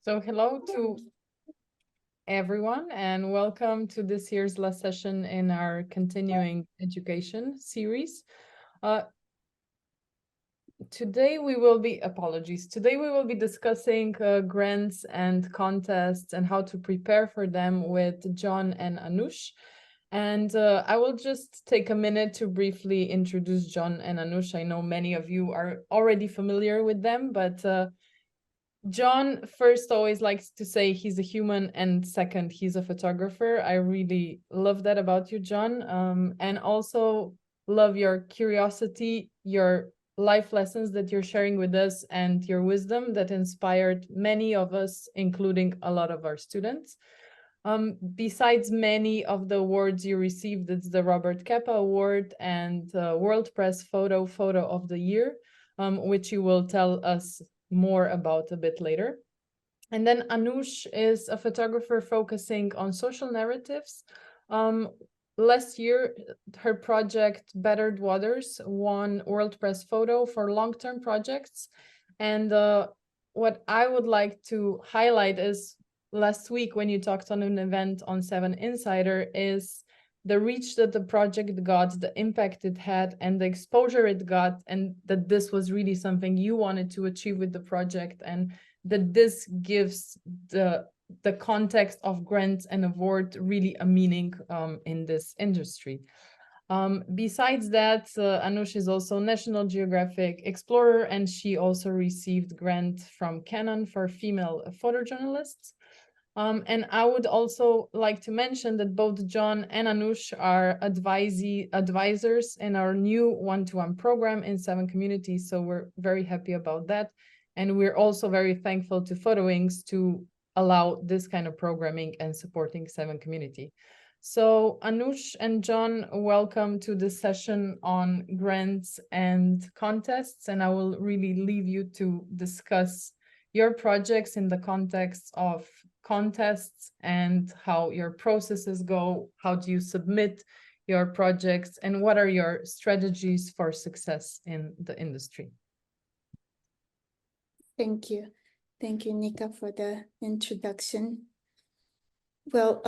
So hello to everyone and welcome to this year's last session in our continuing education series. Today we will be discussing grants and contests and how to prepare for them with John and Anush. And I will just take a minute to briefly introduce John and Anush. I know many of you are already familiar with them, but John first always likes to say he's a human, and second, he's a photographer. I really love that about you, John. And also love your curiosity, your life lessons that you're sharing with us, and your wisdom that inspired many of us, including a lot of our students. Besides many of the awards you received, it's the Robert Capa Award and World Press Photo of the Year, which you will tell us more about a bit later. And then Anush is a photographer focusing on social narratives. Last year, her project Bettered Waters won World Press Photo for long-term projects. And what I would like to highlight is last week when you talked on an event on 7 Insider is the reach that the project got, the impact it had, and the exposure it got, and that this was really something you wanted to achieve with the project, and that this gives the context of grants and award really a meaning in this industry. Besides that, Anush is also National Geographic Explorer, and she also received grant from Canon for female photojournalists. And I would also like to mention that both John and Anush are advisors in our new one-to-one program in 7 communities. So we're very happy about that. And we're also very thankful to PhotoWings to allow this kind of programming and supporting 7 community. So Anush and John, welcome to this session on grants and contests. And I will really leave you to discuss your projects in the context of contests and how your processes go. How do you submit your projects, and what are your strategies for success in the industry? Thank you. Thank you, Nika, for the introduction. Well,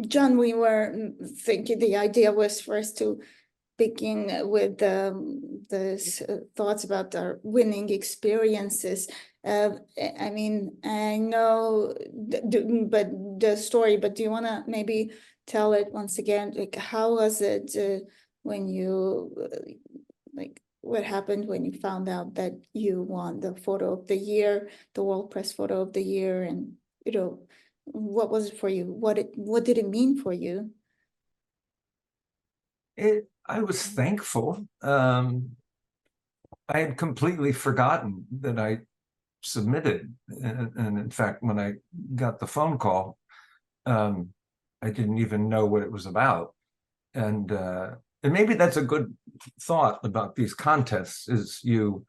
John, we were thinking the idea was for us to begin with the thoughts about our winning experiences. I mean, I know, but the story, but do you want to maybe tell it once again? Like, how was it when you, like, what happened when you found out that you won the photo of the year, the World Press Photo of the Year, and, you know, what was it for you? What did it mean for you? I was thankful. I had completely forgotten that I submitted, and in fact, when I got the phone call, I didn't even know what it was about. And maybe that's a good thought about these contests: is you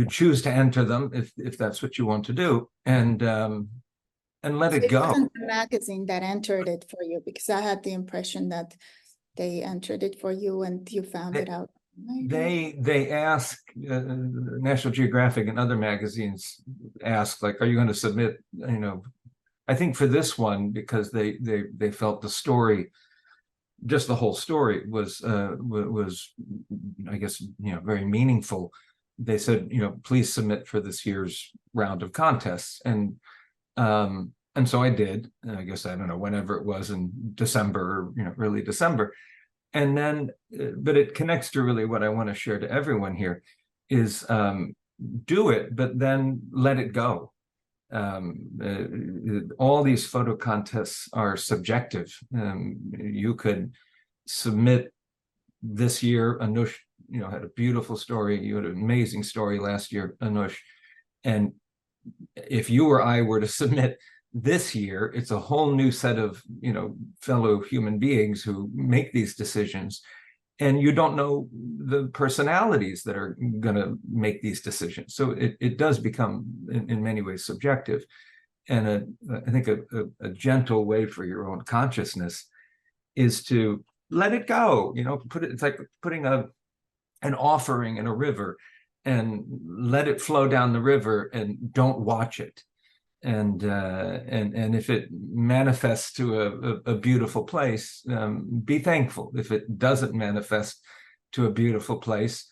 choose to enter them if that's what you want to do, and let it go. It wasn't the magazine that entered it for you, because I had the impression that they entered it for you and you found it out. They ask, National Geographic and other magazines ask, like, are you going to submit? You know, I think for this one, because they felt the story, just the whole story was I guess, you know, very meaningful. They said, you know, please submit for this year's round of contests, and so I did. I guess, I don't know, whenever it was in December, you know, early December. And then, but it connects to really what I want to share to everyone here is do it, but then let it go. All these photo contests are subjective. You could submit this year. Anush, you know, had a beautiful story. You had an amazing story last year, Anush. And if you or I were to submit this year, it's a whole new set of, you know, fellow human beings who make these decisions, and you don't know the personalities that are going to make these decisions. So it does become in many ways subjective. And I think a gentle way for your own consciousness is to let it go. You know, it's like putting an offering in a river. and let it flow down the river and don't watch it. And if it manifests to a beautiful place, be thankful. If it doesn't manifest to a beautiful place,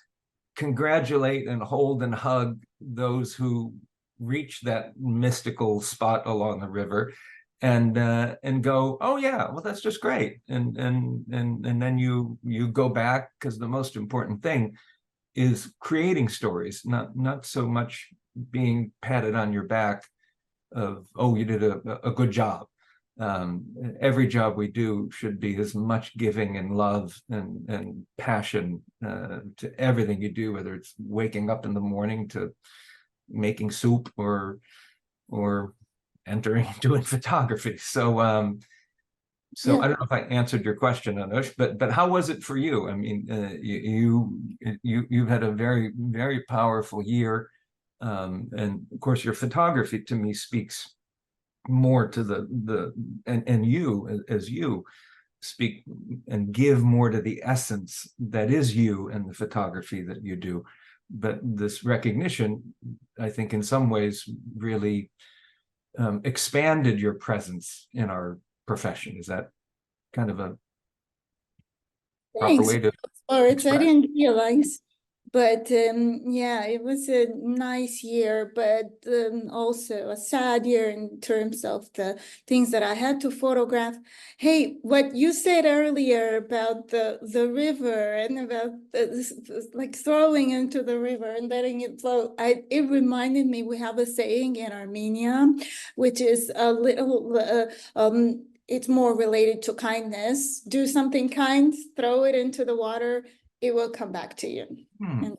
congratulate and hold and hug those who reach that mystical spot along the river, and go, oh yeah, well that's just great, and then you go back, because the most important thing is creating stories, not so much being patted on your back of, oh, you did a good job. Every job we do should be as much giving and love and passion to everything you do, whether it's waking up in the morning to making soup or entering doing photography. So Yeah. I don't know if I answered your question, Anush, but how was it for you? I mean, you've had a very, very powerful year. And of course, your photography to me speaks more to and you, as you speak and give more to the essence that is you and the photography that you do. But this recognition, I think, in some ways really expanded your presence in our profession. Is that kind of a proper Thanks. way to Or I express? didn't realize, but yeah, it was a nice year, but also a sad year in terms of the things that I had to photograph. Hey, what you said earlier about the river and about like throwing into the river and letting it flow, it reminded me, we have a saying in Armenia, which is a little it's more related to kindness. Do something kind, throw it into the water, it will come back to you. And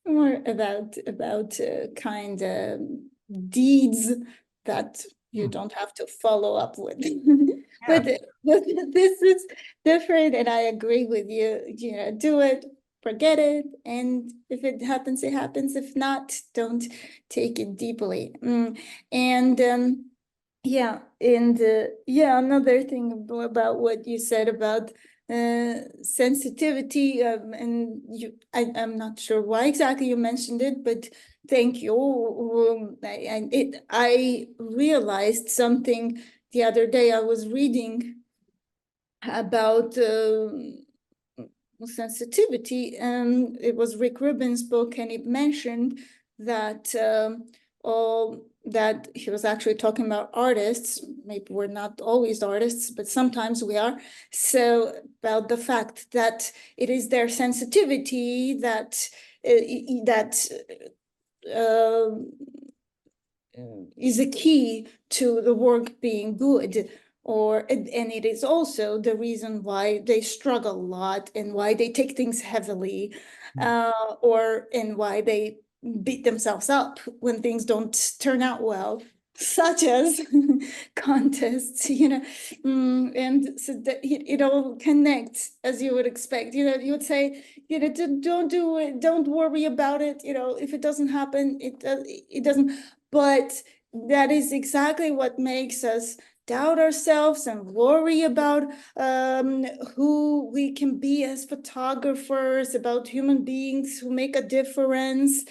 more about kind deeds that you don't have to follow up with. But this is different, and I agree with you. You know, do it, forget it, and if it happens, it happens. If not, don't take it deeply. And yeah, and yeah, another thing about what you said about sensitivity, and I'm not sure why exactly you mentioned it, but thank you. I realized something the other day. I was reading about sensitivity, and it was Rick Rubin's book, and it mentioned that that he was actually talking about artists. Maybe we're not always artists, but sometimes we are. So about the fact that it is their sensitivity that is a key to the work being good. And it is also the reason why they struggle a lot and why they take things heavily, and why they beat themselves up when things don't turn out well, such as contests, and so that it all connects, as you would expect. You would say, don't do it, don't worry about it. If it doesn't happen, it doesn't. But that is exactly what makes us doubt ourselves and worry about who we can be as photographers, about human beings who make a difference.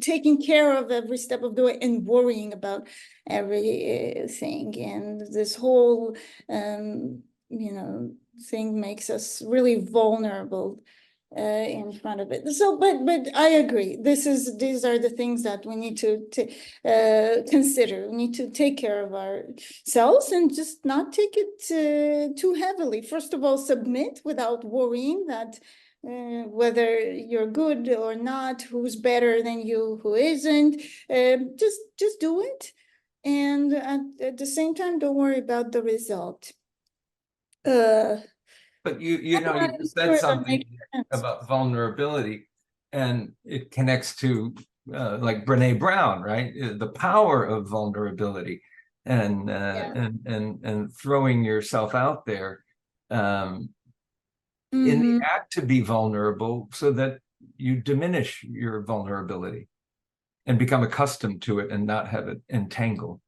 Taking care of every step of the way and worrying about everything, and this whole thing makes us really vulnerable in front of it. So, but I agree. These are the things that we need to consider. We need to take care of ourselves and just not take it too heavily. First of all, submit without worrying that whether you're good or not, who's better than you, who isn't. Just do it, and at the same time, don't worry about the result. But you said something about vulnerability, and it connects to like Brene Brown, right? The power of vulnerability and throwing yourself out there in the act to be vulnerable, so that you diminish your vulnerability and become accustomed to it and not have it entangle.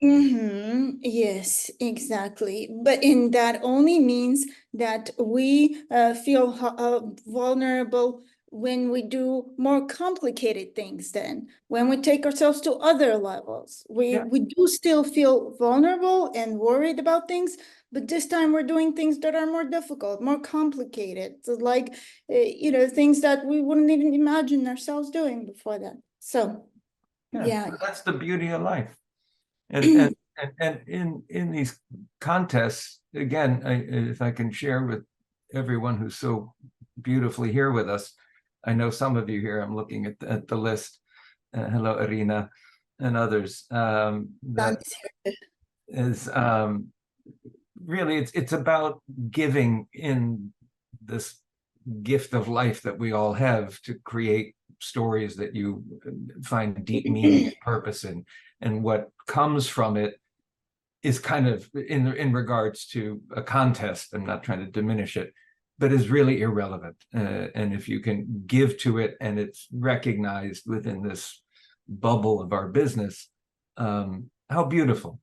Yes, exactly. But in that only means that we feel vulnerable when we do more complicated things. Then, when we take ourselves to other levels, Yeah. we do still feel vulnerable and worried about things. But this time we're doing things that are more difficult, more complicated, so like things that we wouldn't even imagine ourselves doing before that. So, yeah. That's the beauty of life. And in these contests, again, if I can share with everyone who's so beautifully here with us, I know some of you here. I'm looking at the list. Hello, Irina, and others. That is really it's about giving in this gift of life that we all have to create stories that you find deep meaning and purpose in, and what comes from it is kind of in regards to a contest. I'm not trying to diminish it, but is really irrelevant. And if you can give to it and it's recognized within this bubble of our business, how beautiful.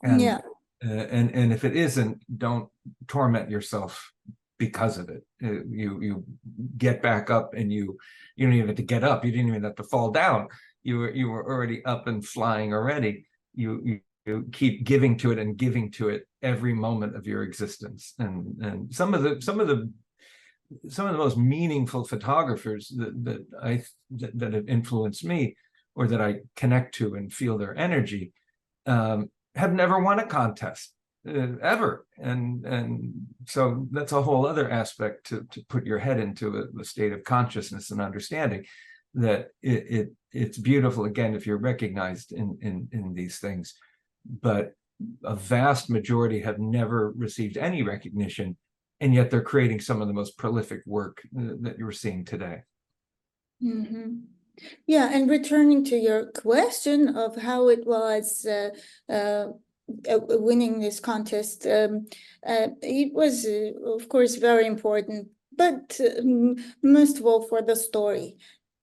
And Yeah. and if it isn't, don't torment yourself because of it. You get back up, and you don't even have to get up. You didn't even have to fall down. You were already up and flying already. You keep giving to it and giving to it every moment of your existence. And some of the most meaningful photographers that have influenced me, or that I connect to and feel their energy, have never won a contest ever. And so that's a whole other aspect to put your head into a state of consciousness and understanding that it's beautiful, again, if you're recognized in these things. But a vast majority have never received any recognition, and yet they're creating some of the most prolific work that you're seeing today. Yeah, and returning to your question of how it was winning this contest, it was, of course, very important, but most of all for the story.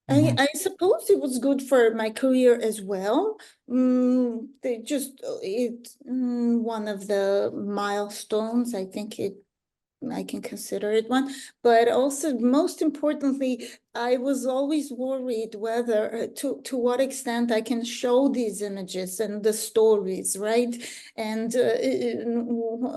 I suppose it was good for my career as well. It's one of the milestones. I think I can consider it one, but also most importantly, I was always worried whether to what extent I can show these images and the stories, right? And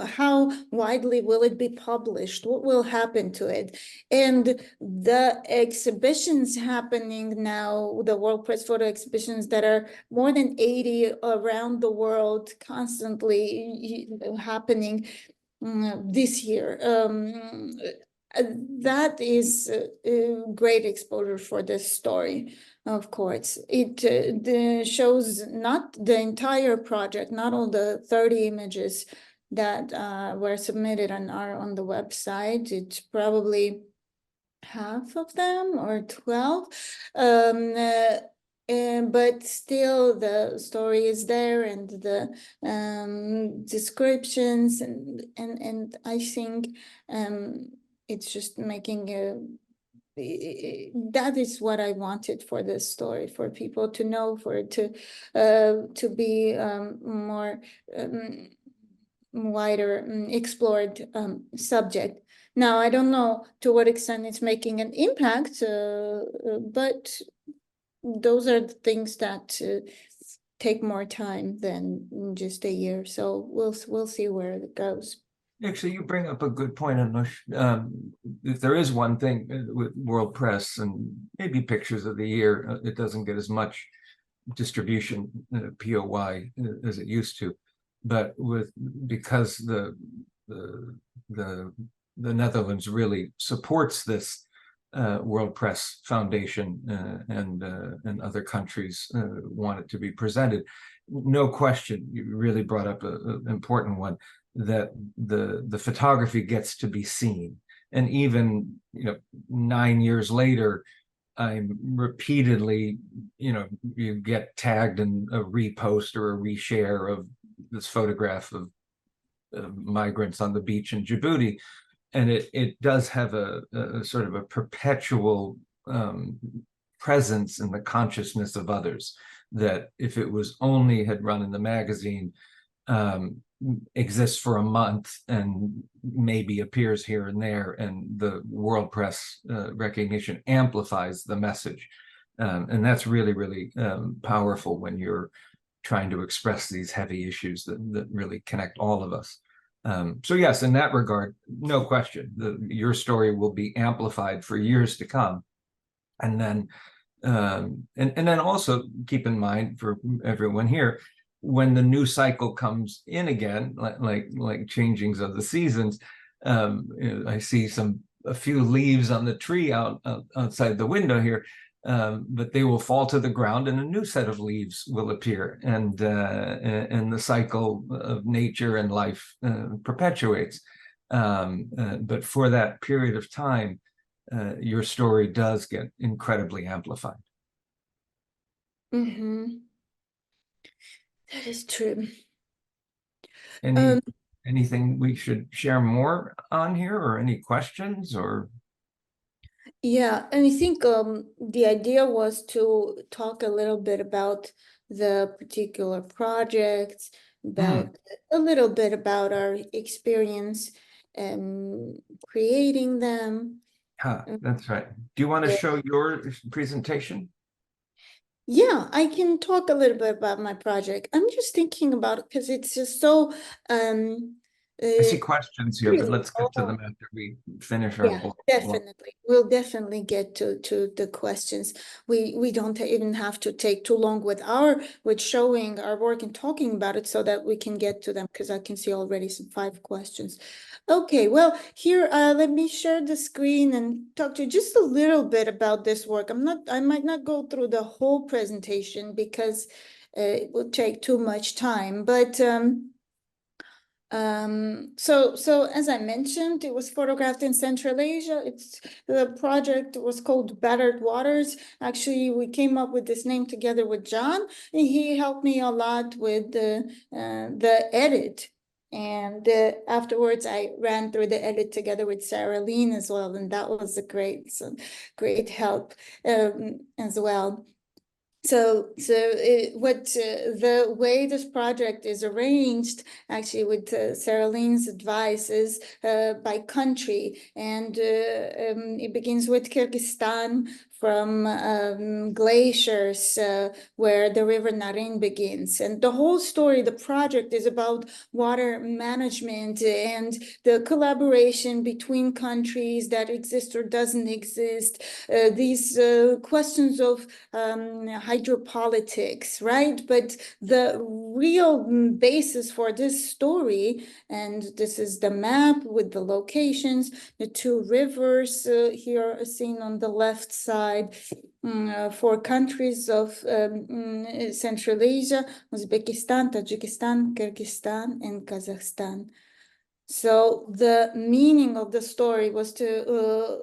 how widely will it be published? What will happen to it? And the exhibitions happening now, the World Press Photo exhibitions that are more than 80 around the world, constantly happening this year. That is great exposure for this story, of course. It shows not the entire project, not all the 30 images that were submitted and are on the website. It's probably half of them or 12. But still the story is there, and the descriptions, and I think it's just making that is what I wanted for this story, for people to know, for it to be more wider explored subject. Now, I don't know to what extent it's making an impact, but those are the things that take more time than just a year. So we'll see where it goes. Actually, you bring up a good point, Anush. If there is one thing with World Press and maybe Pictures of the Year, it doesn't get as much distribution, POY, as it used to. But because the Netherlands really supports this World Press Foundation, and other countries want it to be presented. No question, you really brought up an important one, that the photography gets to be seen. And even 9 years later, I'm repeatedly, you get tagged in a repost or a reshare of this photograph of migrants on the beach in Djibouti. And it does have a sort of a perpetual presence in the consciousness of others, that if it was only had run in the magazine, exists for a month and maybe appears here and there, and the world press recognition amplifies the message. And that's really, really powerful when you're trying to express these heavy issues that really connect all of us. So yes, in that regard, no question, your story will be amplified for years to come. And then and then also keep in mind for everyone here, when the new cycle comes in again, like changings of the seasons, I see a few leaves on the tree outside the window here, but they will fall to the ground and a new set of leaves will appear, and the cycle of nature and life perpetuates. But for that period of time, your story does get incredibly amplified. Mm-hmm. That is true. Anything we should share more on here, or any questions? Or yeah, and I think the idea was to talk a little bit about the particular projects, about a little bit about our experience creating them. That's right. Do you want to show your presentation? Yeah, I can talk a little bit about my project. I'm just thinking about it because it's just so I see questions here, but let's get to them oh, after we finish our yeah, blog. definitely. We'll definitely get to the questions. We don't even have to take too long with showing our work and talking about it, so that we can get to them, because I can see already some 5 questions. Okay, well, here let me share the screen and talk to you just a little bit about this work. I might not go through the whole presentation because it would take too much time, but so as I mentioned, it was photographed in Central Asia. The project was called Battered Waters. Actually, we came up with this name together with John, and he helped me a lot with the edit. And afterwards, I ran through the edit together with Sarah Lean as well, and that was a great help as well. So the way this project is arranged, actually, with Sarah Lean's advice, is by country, and it begins with Kyrgyzstan, from glaciers where the river Narin begins. And the whole story, the project, is about water management and the collaboration between countries that exist or doesn't exist. These questions of hydropolitics, right? But the real basis for this story, and this is the map with the locations, the 2 rivers here are seen on the left side, for countries of Central Asia: Uzbekistan, Tajikistan, Kyrgyzstan, and Kazakhstan. So the meaning of the story was to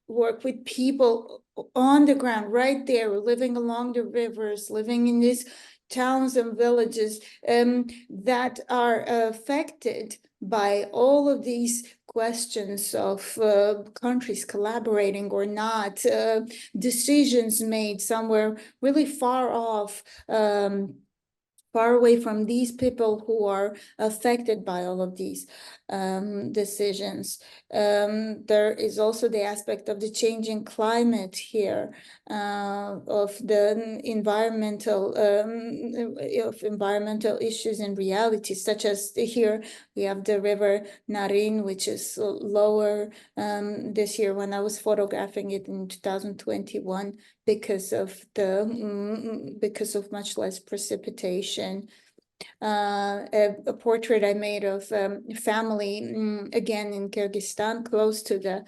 work with people on the ground, right there, living along the rivers, living in these towns and villages that are affected by all of these questions of countries collaborating or not, decisions made somewhere really far off, far away from these people who are affected by all of these decisions. There is also the aspect of the changing climate here, of the environmental issues and realities, such as here we have the river Narin, which is lower this year when I was photographing it in 2021, because of much less precipitation. A portrait I made of family, again in Kyrgyzstan, close to the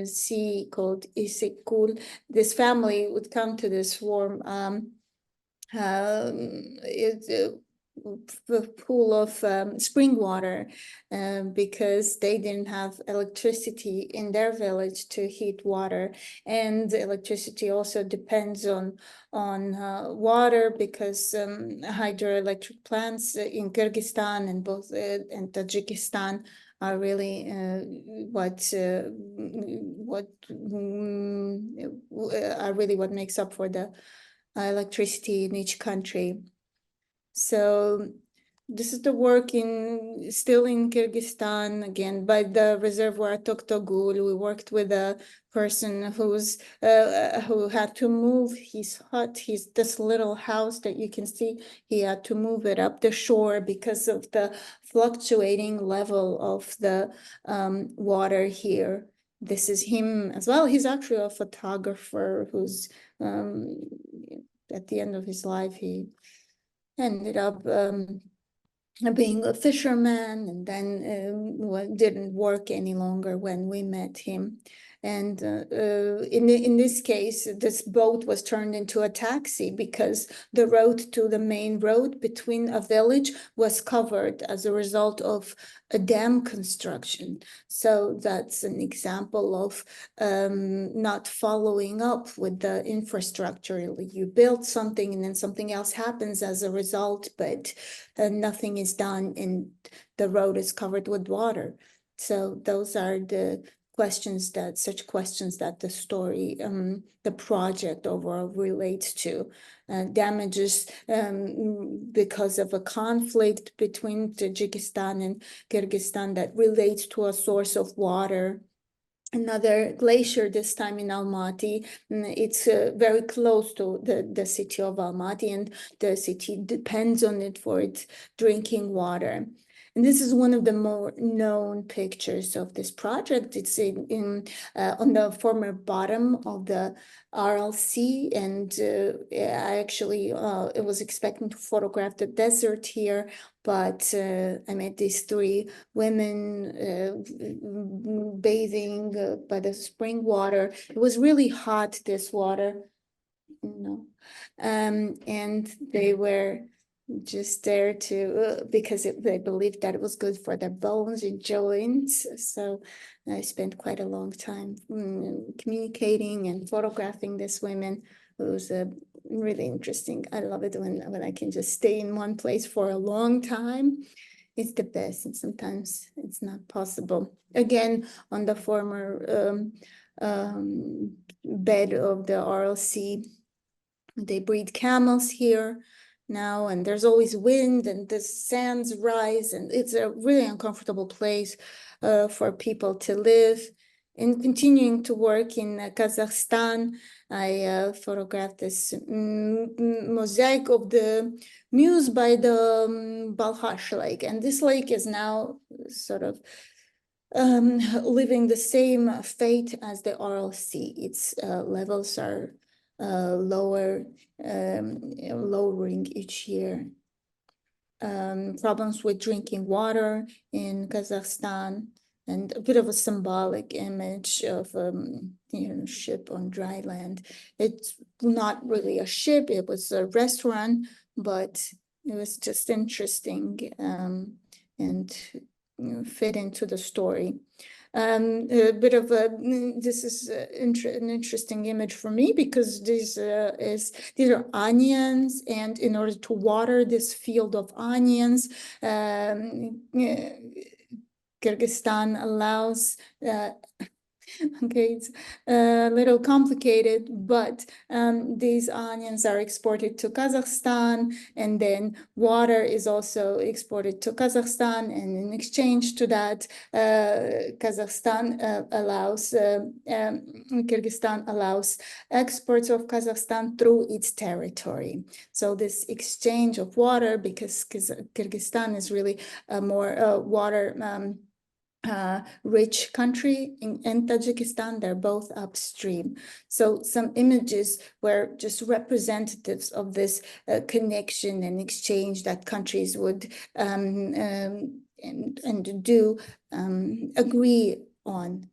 sea, called Isikul. This family would come to this warm pool of spring water because they didn't have electricity in their village to heat water, and electricity also depends on water, because hydroelectric plants in Kyrgyzstan and both and Tajikistan are really what are really what makes up for the electricity in each country. So this is the work still in Kyrgyzstan, again, by the reservoir Toktogul. We worked with a person who had to move his hut, this little house that you can see. He had to move it up the shore because of the fluctuating level of the water here. This is him as well. He's actually a photographer who's at the end of his life, he ended up being a fisherman, and then didn't work any longer when we met him. And in this case, this boat was turned into a taxi because the road to the main road between a village was covered as a result of a dam construction. So that's an example of not following up with the infrastructure. You build something and then something else happens as a result, but nothing is done and the road is covered with water. So those are the such questions that the story, the project overall relates to. Damages because of a conflict between Tajikistan and Kyrgyzstan that relates to a source of water. Another glacier, this time in Almaty. It's very close to the city of Almaty, and the city depends on it for its drinking water. And this is one of the more known pictures of this project. It's on the former bottom of the Aral Sea, and I actually was expecting to photograph the desert here, but I met these three women bathing by the spring water. It was really hot, this water, and they were just there to because they believed that it was good for their bones and joints. So I spent quite a long time communicating and photographing these women. It was really interesting. I love it when I can just stay in one place for a long time. It's the best, and sometimes it's not possible. Again, on the former bed of the Aral Sea, they breed camels here now, and there's always wind and the sands rise, and it's a really uncomfortable place for people to live. And continuing to work in Kazakhstan, I photographed this mosaic of the Muse by the Balkhash Lake, and this lake is now sort of living the same fate as the Aral Sea. Its levels are lowering each year. Problems with drinking water in Kazakhstan, and a bit of a symbolic image of ship on dry land. It's not really a ship, it was a restaurant, but it was just interesting and fit into the story. A bit of this is an interesting image for me because these are onions, and in order to water this field of onions, Kyrgyzstan allows okay, it's a little complicated, but these onions are exported to Kazakhstan, and then water is also exported to Kazakhstan, and in exchange to that, Kyrgyzstan allows exports of Kazakhstan through its territory. So this exchange of water, because Kyrgyzstan is really a more water rich country, and Tajikistan, they're both upstream. So some images were just representatives of this connection and exchange that countries would and do agree on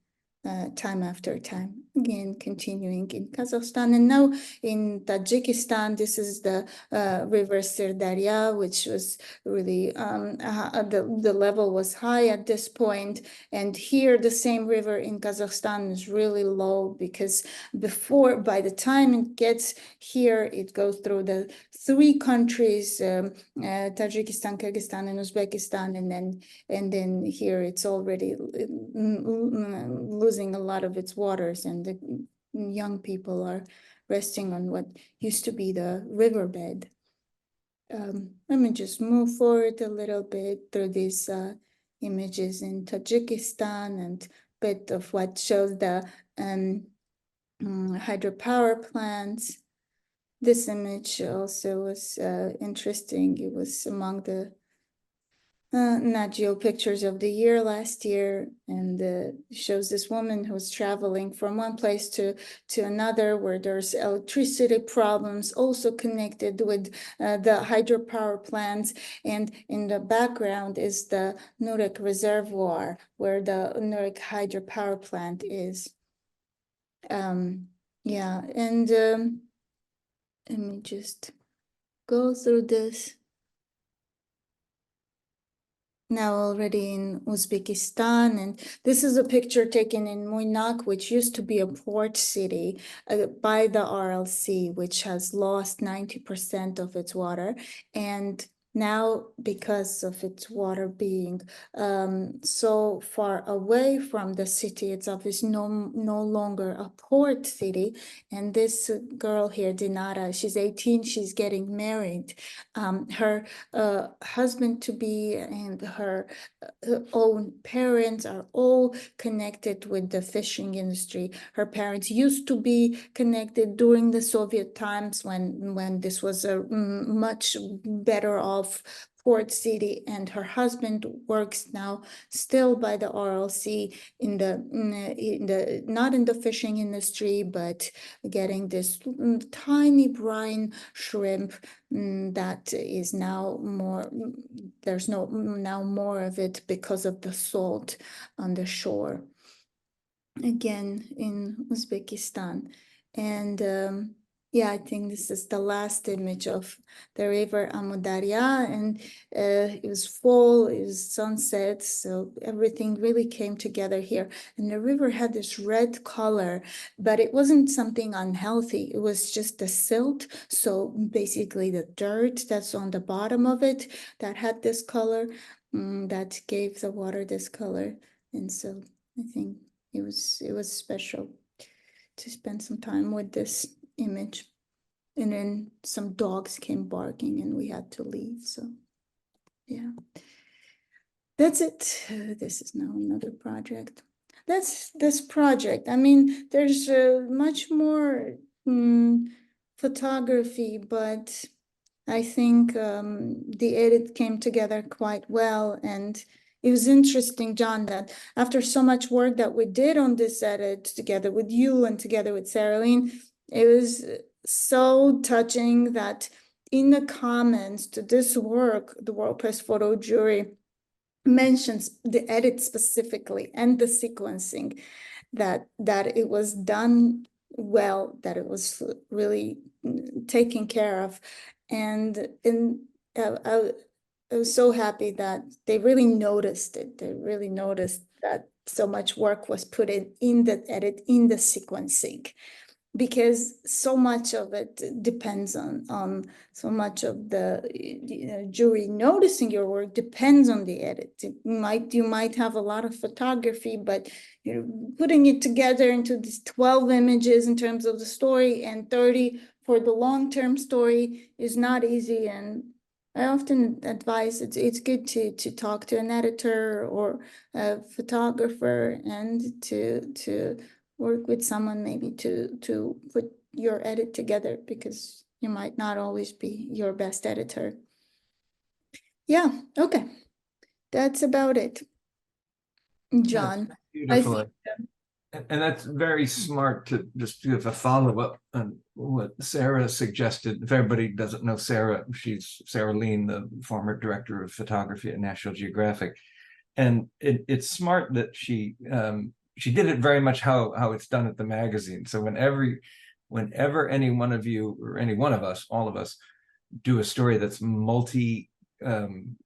time after time. again, continuing in Kazakhstan, and now in Tajikistan, this is the river Sirdarya, which was really, the level was high at this point. And here, the same river in Kazakhstan is really low, because by the time it gets here, it goes through the three countries, Tajikistan, Kyrgyzstan, and Uzbekistan, and then here it's already losing a lot of its waters, and the young people are resting on what used to be the riverbed. Let me just move forward a little bit through these images in Tajikistan, and bit of what shows the hydropower plants. This image also was interesting. It was among the Nat Geo pictures of the year last year, and shows this woman who's traveling from one place to another where there's electricity problems also connected with the hydropower plants. And in the background is the Nurek Reservoir, where the Nurek hydropower plant is. Yeah, and let me just go through this. Now already in Uzbekistan, and this is a picture taken in Moynak, which used to be a port city by the RLC, which has lost 90% of its water. And now, because of its water being so far away from the city, it's obviously no longer a port city. And this girl here, Dinara, she's 18, she's getting married. Her husband-to-be and her own parents are all connected with the fishing industry. Her parents used to be connected during the Soviet times when this was a much better off port city, and her husband works now still by the RLC in the not in the fishing industry, but getting this tiny brine shrimp that is now more, there's now more of it because of the salt on the shore. Again in Uzbekistan. And yeah, I think this is the last image of the river Amudarya, and it was fall, it was sunset, so everything really came together here. And the river had this red color, but it wasn't something unhealthy. It was just the silt. So basically the dirt that's on the bottom of it that had this color, that gave the water this color. And so I think it was special to spend some time with this image. And then some dogs came barking and we had to leave. So yeah, that's it. This is now another project. That's this project. I mean, there's much more photography, but I think the edit came together quite well. And it was interesting, John, that after so much work that we did on this edit together with you and together with Sarah-Lene, it was so touching that in the comments to this work, the World Press Photo Jury mentions the edit specifically and the sequencing, that it was done well, that it was really taken care of. And I was so happy that they really noticed it. They really noticed that so much work was put in the edit, in the sequencing, because so much of it depends on so much of the jury noticing your work depends on the edit. You might have a lot of photography, but you're putting it together into these 12 images in terms of the story, and 30 for the long-term story is not easy. And I often advise it's good to talk to an editor or a photographer, and to work with someone maybe to put your edit together, because you might not always be your best editor. Yeah, okay. That's about it. John. Beautiful. And that's very smart to just give a follow-up on what Sarah suggested. If everybody doesn't know Sarah, she's Sarah-Lene, the former director of photography at National Geographic. And it's smart that she she did it very much how it's done at the magazine. So whenever any one of you or any one of us, all of us, do a story that's multi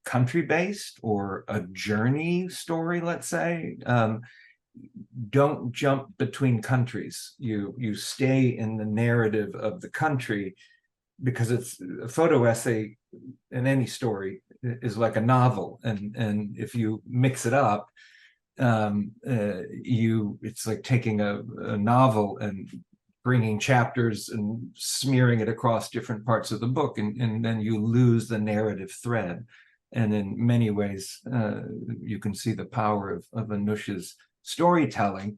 country based or a journey story, let's say, don't jump between countries. You stay in the narrative of the country, because it's a photo essay in any story is like a novel, and if you mix it up, it's like taking a novel and bringing chapters and smearing it across different parts of the book, and then you lose the narrative thread. And in many ways, you can see the power of Anush's storytelling,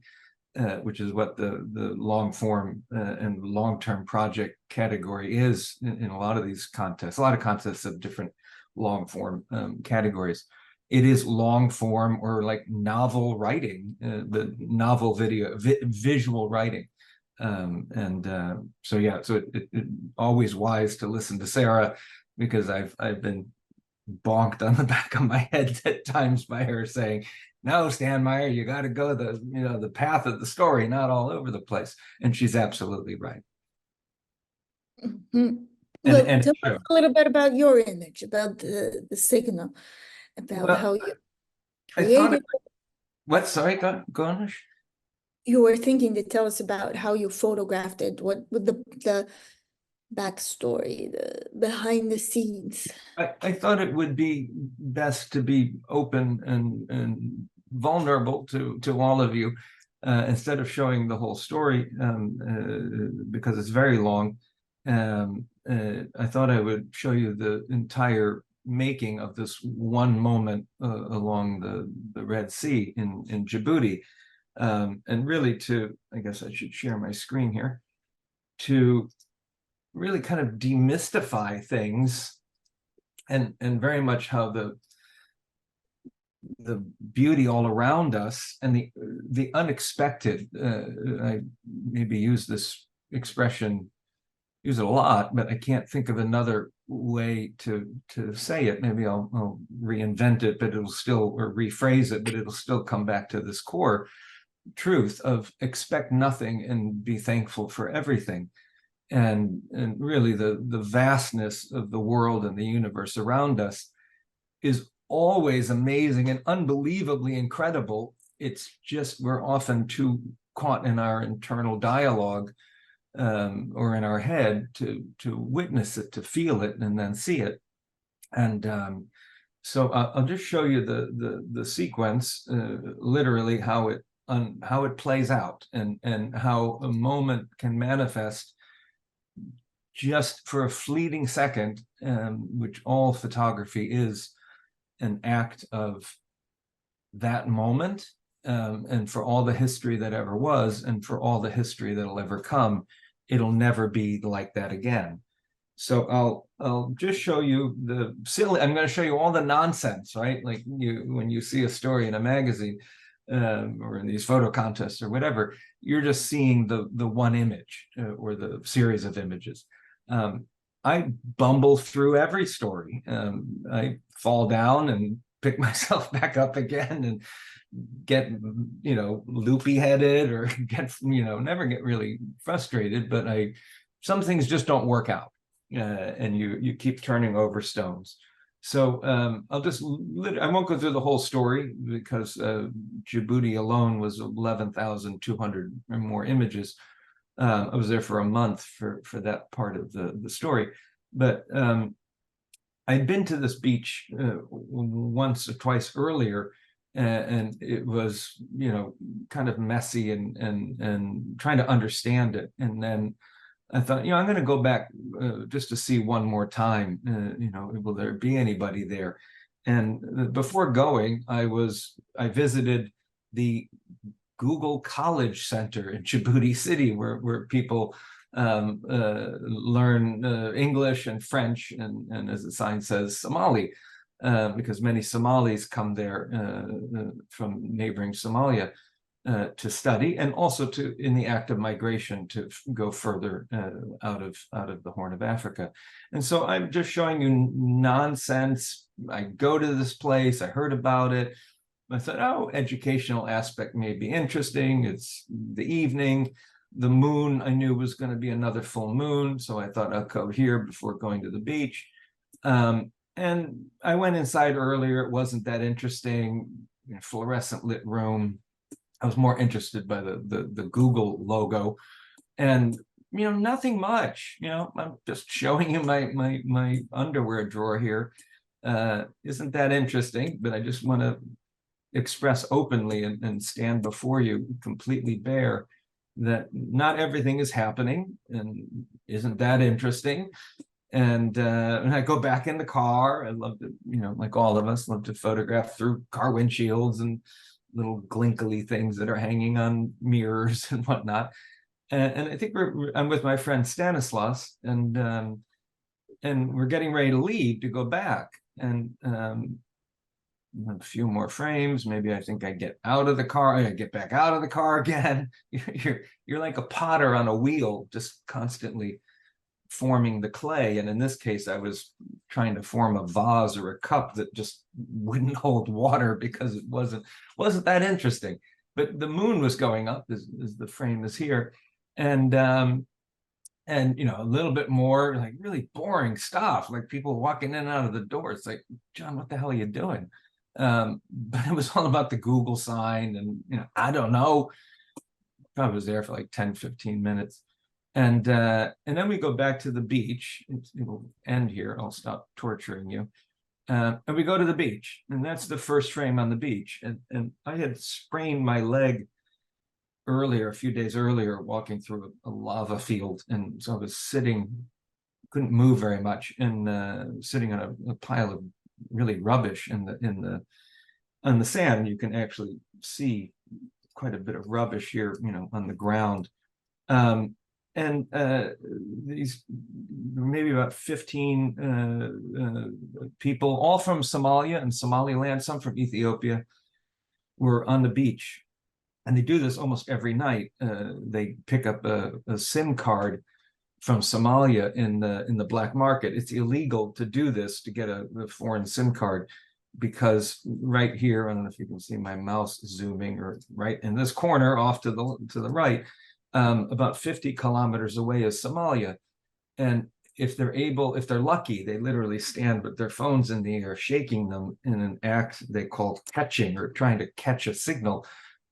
which is what the long form and long-term project category is in a lot of these contests. A lot of contests have different long form categories. It is long form or like novel writing, the novel video, visual writing. So yeah, so it always wise to listen to Sarah, because I've been bonked on the back of my head at times by her saying, no, Stanmeyer, you got to go the path of the story, not all over the place. And she's absolutely right. Mm-hmm. Well, tell us a little bit about your image, about the signal, about how you created it. What? Sorry, go on. You were thinking to tell us about how you photographed it, what the backstory, the behind the scenes. I thought it would be best to be open and vulnerable to all of you, instead of showing the whole story, because it's very long. I thought I would show you the entire making of this one moment along the Red Sea in Djibouti, and really I guess I should share my screen here, to really kind of demystify things, and very much how the beauty all around us and the unexpected. I maybe use this expression, use it a lot, but I can't think of another way to say it. Maybe I'll reinvent it, but it'll still, or rephrase it, but it'll still come back to this core truth of expect nothing and be thankful for everything. And really the vastness of the world and the universe around us is always amazing and unbelievably incredible. It's just we're often too caught in our internal dialogue, or in our head, to witness it, to feel it, and then see it. And so I'll just show you the sequence, literally how it plays out, and how a moment can manifest just for a fleeting second, which all photography is an act of that moment, and for all the history that ever was, and for all the history that'll ever come, it'll never be like that again. So I'll just show you the silly. I'm going to show you all the nonsense, right? Like when you see a story in a magazine, or in these photo contests or whatever, you're just seeing the one image, or the series of images. I bumble through every story. I fall down and pick myself back up again, and get loopy headed, or never get really frustrated, but some things just don't work out, and you keep turning over stones. So I won't go through the whole story, because Djibouti alone was 11,200 or more images. I was there for a month for that part of the story, but I'd been to this beach once or twice earlier, and it was kind of messy and trying to understand it. And then I thought, I'm going to go back just to see one more time. Will there be anybody there? And before going, I visited the Google College Center in Djibouti City, where people learn English and French, and as the sign says, Somali, because many Somalis come there from neighboring Somalia to study, and also in the act of migration to go further out of the Horn of Africa. And so I'm just showing you nonsense. I go to this place, I heard about it, I thought, oh, educational aspect may be interesting. It's the evening. The moon I knew was going to be another full moon, so I thought I'll go here before going to the beach. And I went inside earlier. It wasn't that interesting. Fluorescent lit room. I was more interested by the Google logo, and nothing much. I'm just showing you my underwear drawer here. Isn't that interesting? But I just want to express openly and stand before you completely bare that not everything is happening, and isn't that interesting? And I go back in the car. I love to, like all of us, love to photograph through car windshields and little glinkly things that are hanging on mirrors and whatnot. And I think I'm with my friend Stanislaus, and we're getting ready to leave to go back. And a few more frames. Maybe I think I get out of the car. I get back out of the car again. You're like a potter on a wheel, just constantly forming the clay. And in this case, I was trying to form a vase or a cup that just wouldn't hold water because it wasn't that interesting. But the moon was going up as the frame is here. And a little bit more like really boring stuff, like people walking in and out of the door. It's like, John, what the hell are you doing? But it was all about the Google sign, and I don't know. I was there for like 10-15 minutes. And then we go back to the beach. It'll end here. I'll stop torturing you. And we go to the beach, and that's the first frame on the beach. And I had sprained my leg earlier, a few days earlier, walking through a lava field. And so I was sitting, couldn't move very much, and sitting on a pile of really rubbish on the sand. You can actually see quite a bit of rubbish here, on the ground. And these maybe about 15 people, all from Somalia and Somaliland, some from Ethiopia, were on the beach. And they do this almost every night. They pick up a SIM card from Somalia in the black market. It's illegal to do this, to get a foreign SIM card, because right here, I don't know if you can see my mouse zooming, or right in this corner off to the right, about 50 kilometers away is Somalia. And if they're lucky, they literally stand with their phones in the air, shaking them in an act they call catching, or trying to catch a signal.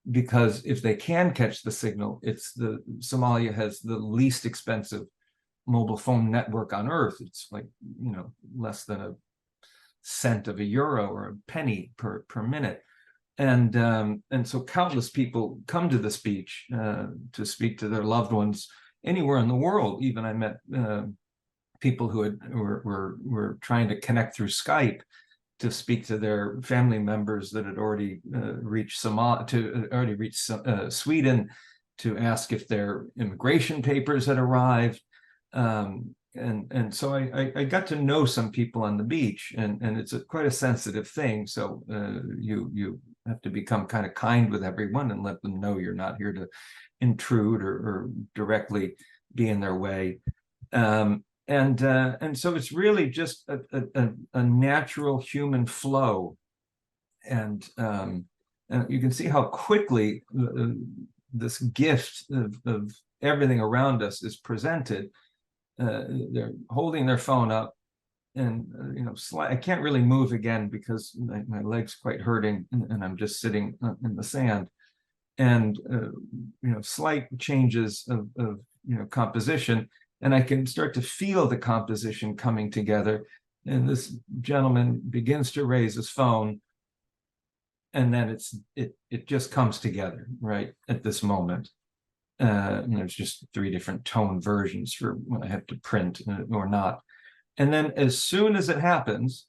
Because if they can catch the signal, Somalia has the least expensive mobile phone network on earth. It's like, less than a cent of a euro or a penny per minute. And so countless people come to this beach to speak to their loved ones anywhere in the world. Even I met people who were trying to connect through Skype to speak to their family members that had already reached Sweden, to ask if their immigration papers had arrived. And so I got to know some people on the beach, and it's quite a sensitive thing. So you have to become kind of kind with everyone and let them know you're not here to intrude or directly be in their way. And so it's really just a natural human flow. And you can see how quickly this gift of everything around us is presented. They're holding their phone up, and I can't really move again because my leg's quite hurting, and I'm just sitting in the sand. And slight changes of composition, and I can start to feel the composition coming together. And this gentleman begins to raise his phone, and then it just comes together right at this moment. And there's just 3 different tone versions for when I have to print or not. And then as soon as it happens,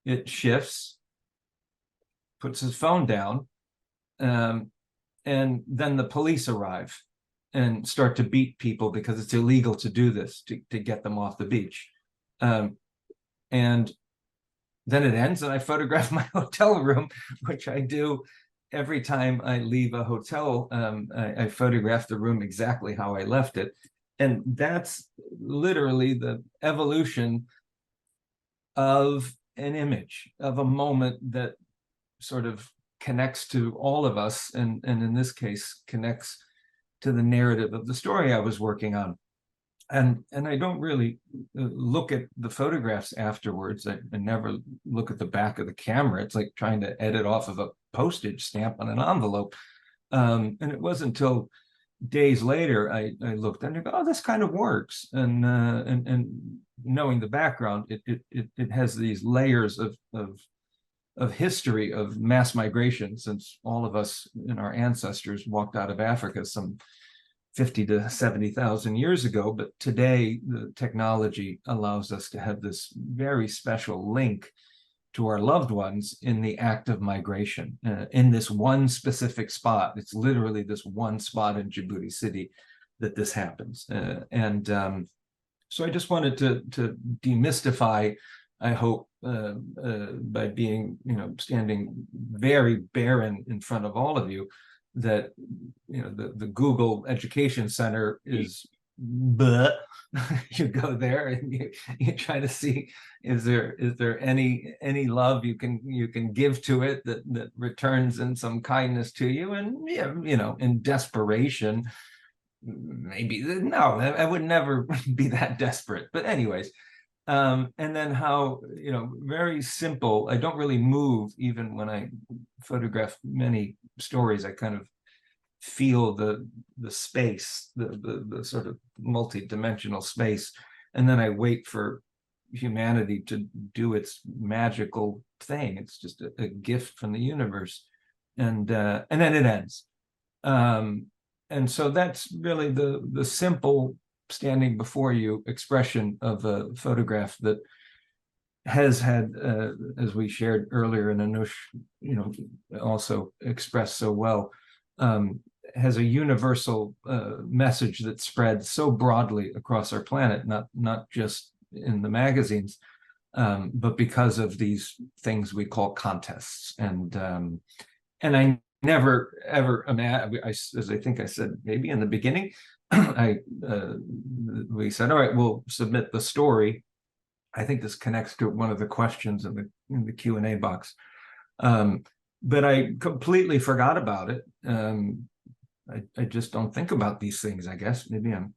it shifts, puts his phone down, and then the police arrive and start to beat people because it's illegal to do this, to get them off the beach. And then it ends, and I photograph my hotel room, which I do every time I leave a hotel. I photograph the room exactly how I left it. And that's literally the evolution of an image, of a moment that sort of connects to all of us, and in this case connects to the narrative of the story I was working on. And I don't really look at the photographs afterwards. I never look at the back of the camera. It's like trying to edit off of a postage stamp on an envelope. And it wasn't until days later I looked and I go, oh, this kind of works. And knowing the background, it has these layers of history of mass migration, since all of us and our ancestors walked out of Africa some 50 to 70,000 years ago. But today, the technology allows us to have this very special link to our loved ones in the act of migration, in this one specific spot. It's literally this one spot in Djibouti City that this happens. So I just wanted to demystify, I hope, by being, standing very barren in front of all of you, that the Google Education Center is, but you go there and you try to see, is there any love you can give to it that returns in some kindness to you. And in desperation, maybe no, I would never be that desperate, but anyways. And then how, very simple. I don't really move even when I photograph many stories. I kind of feel the space, the sort of multi-dimensional space, and then I wait for humanity to do its magical thing. It's just a gift from the universe, and then it ends. And so that's really the simple, standing before you expression of a photograph that has had, as we shared earlier, and Anush, also expressed so well, has a universal message that spreads so broadly across our planet, not just in the magazines, but because of these things we call contests. And I never ever imagined, as I think I said maybe in the beginning, we said, all right, we'll submit the story. I think this connects to one of the questions in the Q&A box. But I completely forgot about it. I just don't think about these things, I guess. Maybe I'm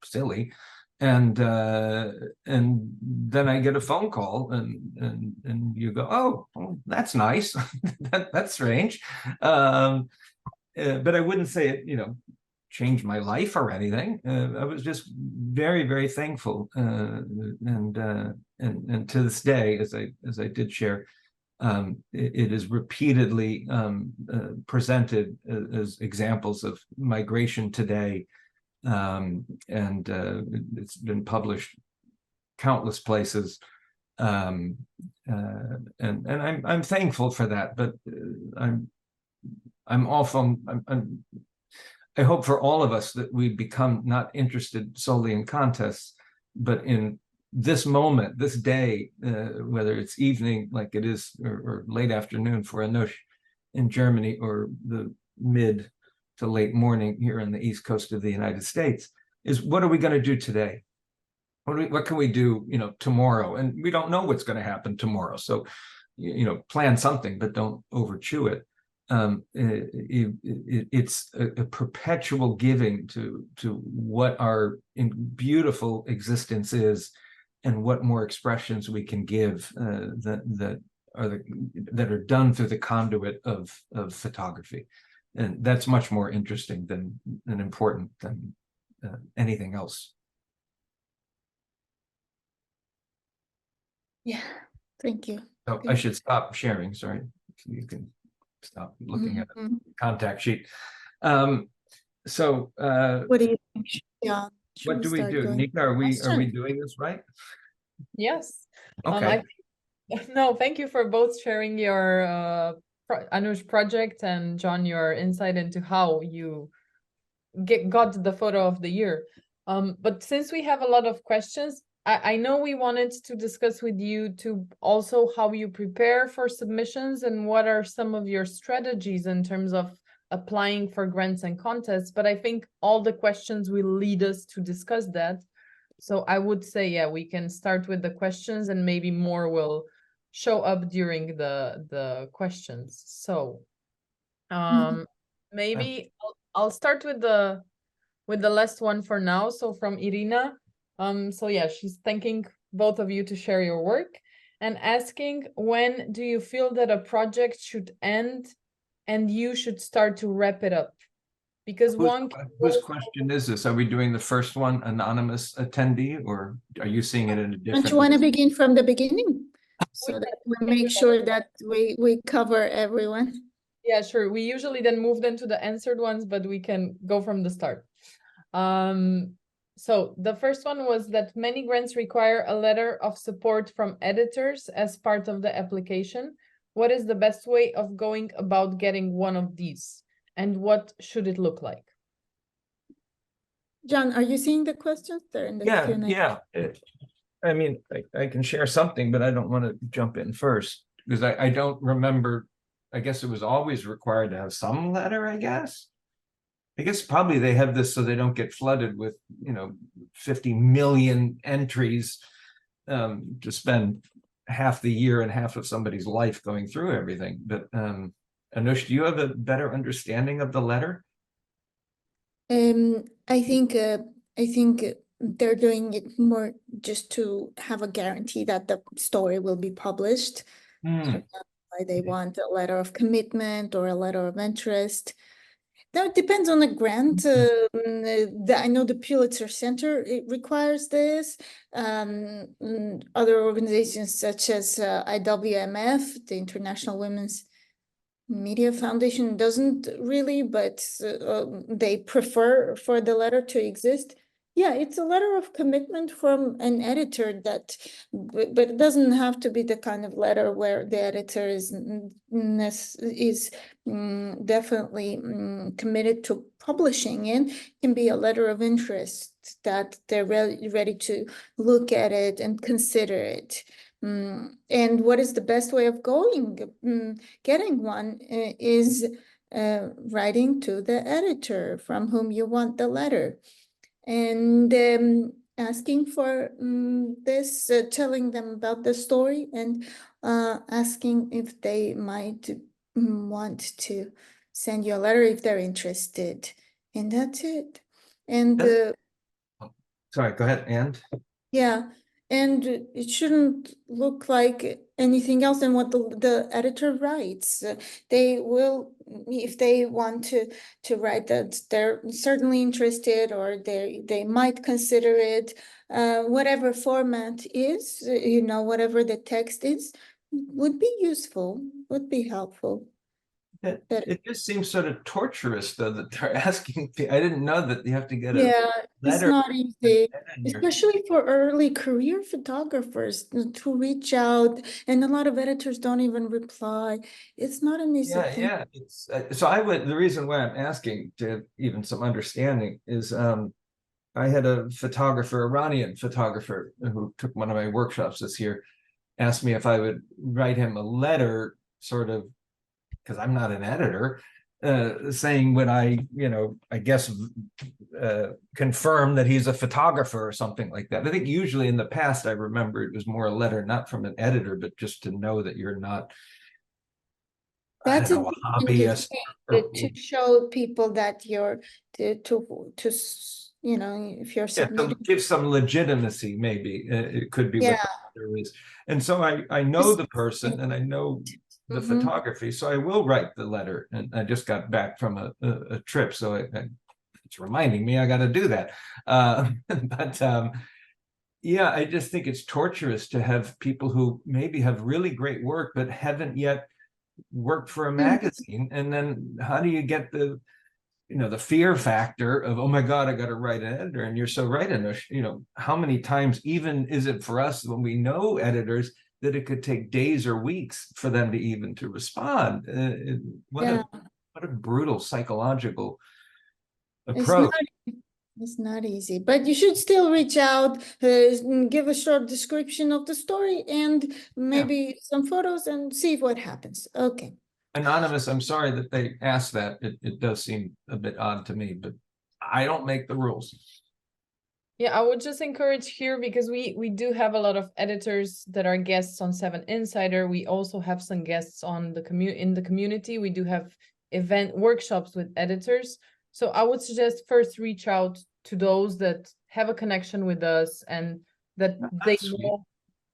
silly. And then I get a phone call and you go, oh, well, that's nice. That's strange. But I wouldn't say it, changed my life or anything. I was just very, very thankful. And to this day, as I did share, it is repeatedly presented as examples of migration today. And it's been published countless places. And I'm thankful for that, but I hope for all of us that we become not interested solely in contests, but in this moment, this day, whether it's evening like it is, or late afternoon for Anush in Germany, or the mid to late morning here on the East Coast of the United States, is what are we going to do today? What can we do, tomorrow? And we don't know what's going to happen tomorrow. So, plan something, but don't overchew it. It's a perpetual giving to what our beautiful existence is, and what more expressions we can give that are done through the conduit of photography. And that's much more interesting and important than anything else. Yeah, thank you. So I should stop sharing. Sorry, you can stop looking at the contact sheet. So what do you think? Yeah. What do we do, Nika? Are we doing this right? Yes. Okay. No, thank you for both sharing your Anush project, and John, your insight into how you got the photo of the year. But since we have a lot of questions, I know we wanted to discuss with you to also how you prepare for submissions and what are some of your strategies in terms of applying for grants and contests. But I think all the questions will lead us to discuss that. So I would say, yeah, we can start with the questions and maybe more will show up during the questions. So Maybe I'll start with the last one for now. So from Irina. So yeah, she's thanking both of you to share your work and asking, when do you feel that a project should end and you should start to wrap it up? Because whose question is this? Are we doing the first one, anonymous attendee, or are you seeing it in a different? Don't you want to begin from the beginning? So that we make sure that we cover everyone. Yeah, sure. We usually then move them to the answered ones, but we can go from the start. So the first one was that many grants require a letter of support from editors as part of the application. What is the best way of going about getting one of these? And what should it look like? John, are you seeing the questions there in the Q&A? Yeah. I mean, I can share something, but I don't want to jump in first because I don't remember. I guess it was always required to have some letter, I guess. I guess probably they have this so they don't get flooded with, 50 million entries to spend half the year and half of somebody's life going through everything. But Anush, do you have a better understanding of the letter? I think they're doing it more just to have a guarantee that the story will be published. So that's why they want a letter of commitment or a letter of interest. That depends on the grant. I know the Pulitzer Center, it requires this. Other organizations such as IWMF, the International Women's Media Foundation, doesn't really, but they prefer for the letter to exist. Yeah, it's a letter of commitment from an editor but it doesn't have to be the kind of letter where the editor is definitely committed to publishing in. It can be a letter of interest that they're ready to look at it and consider it. And what is the best way of getting one is writing to the editor from whom you want the letter. And asking for this, telling them about the story and asking if they might want to send you a letter if they're interested. And that's it. And sorry, go ahead. And yeah, and it shouldn't look like anything else than what the editor writes. They will, if they want to write that they're certainly interested or they might consider it, whatever format is, whatever the text is, would be useful, would be helpful. It just seems sort of torturous, though, that they're asking. I didn't know that you have to get a letter. It's not easy, your... especially for early career photographers to reach out, and a lot of editors don't even reply. It's not an easy thing. Yeah. It's so the reason why I'm asking to have even some understanding is I had a photographer, Iranian photographer, who took one of my workshops this year, asked me if I would write him a letter, sort of, because I'm not an editor, saying when I guess confirm that he's a photographer or something like that. I think usually in the past, I remember it was more a letter, not from an editor, but just to know that you're not, that's a hobbyist. To show people that you're if you're to give some legitimacy, maybe it could be what there is. And so I know the person and I know the photography, so I will write the letter. And I just got back from a trip, so it's reminding me I got to do that. Yeah, I just think it's torturous to have people who maybe have really great work but haven't yet worked for a magazine. And then how do you get the fear factor of, oh my God, I got to write an editor? And you're so right, Anush. How many times even is it for us when we know editors that it could take days or weeks for them to even to respond? What a brutal psychological approach. It's not easy, but you should still reach out, give a short description of the story and maybe some photos and see what happens. Okay. Anonymous, I'm sorry that they asked that. It does seem a bit odd to me, but I don't make the rules. Yeah, I would just encourage here, because we do have a lot of editors that are guests on 7 Insider. We also have some guests on in the community. We do have event workshops with editors. So I would suggest first reach out to those that have a connection with us and that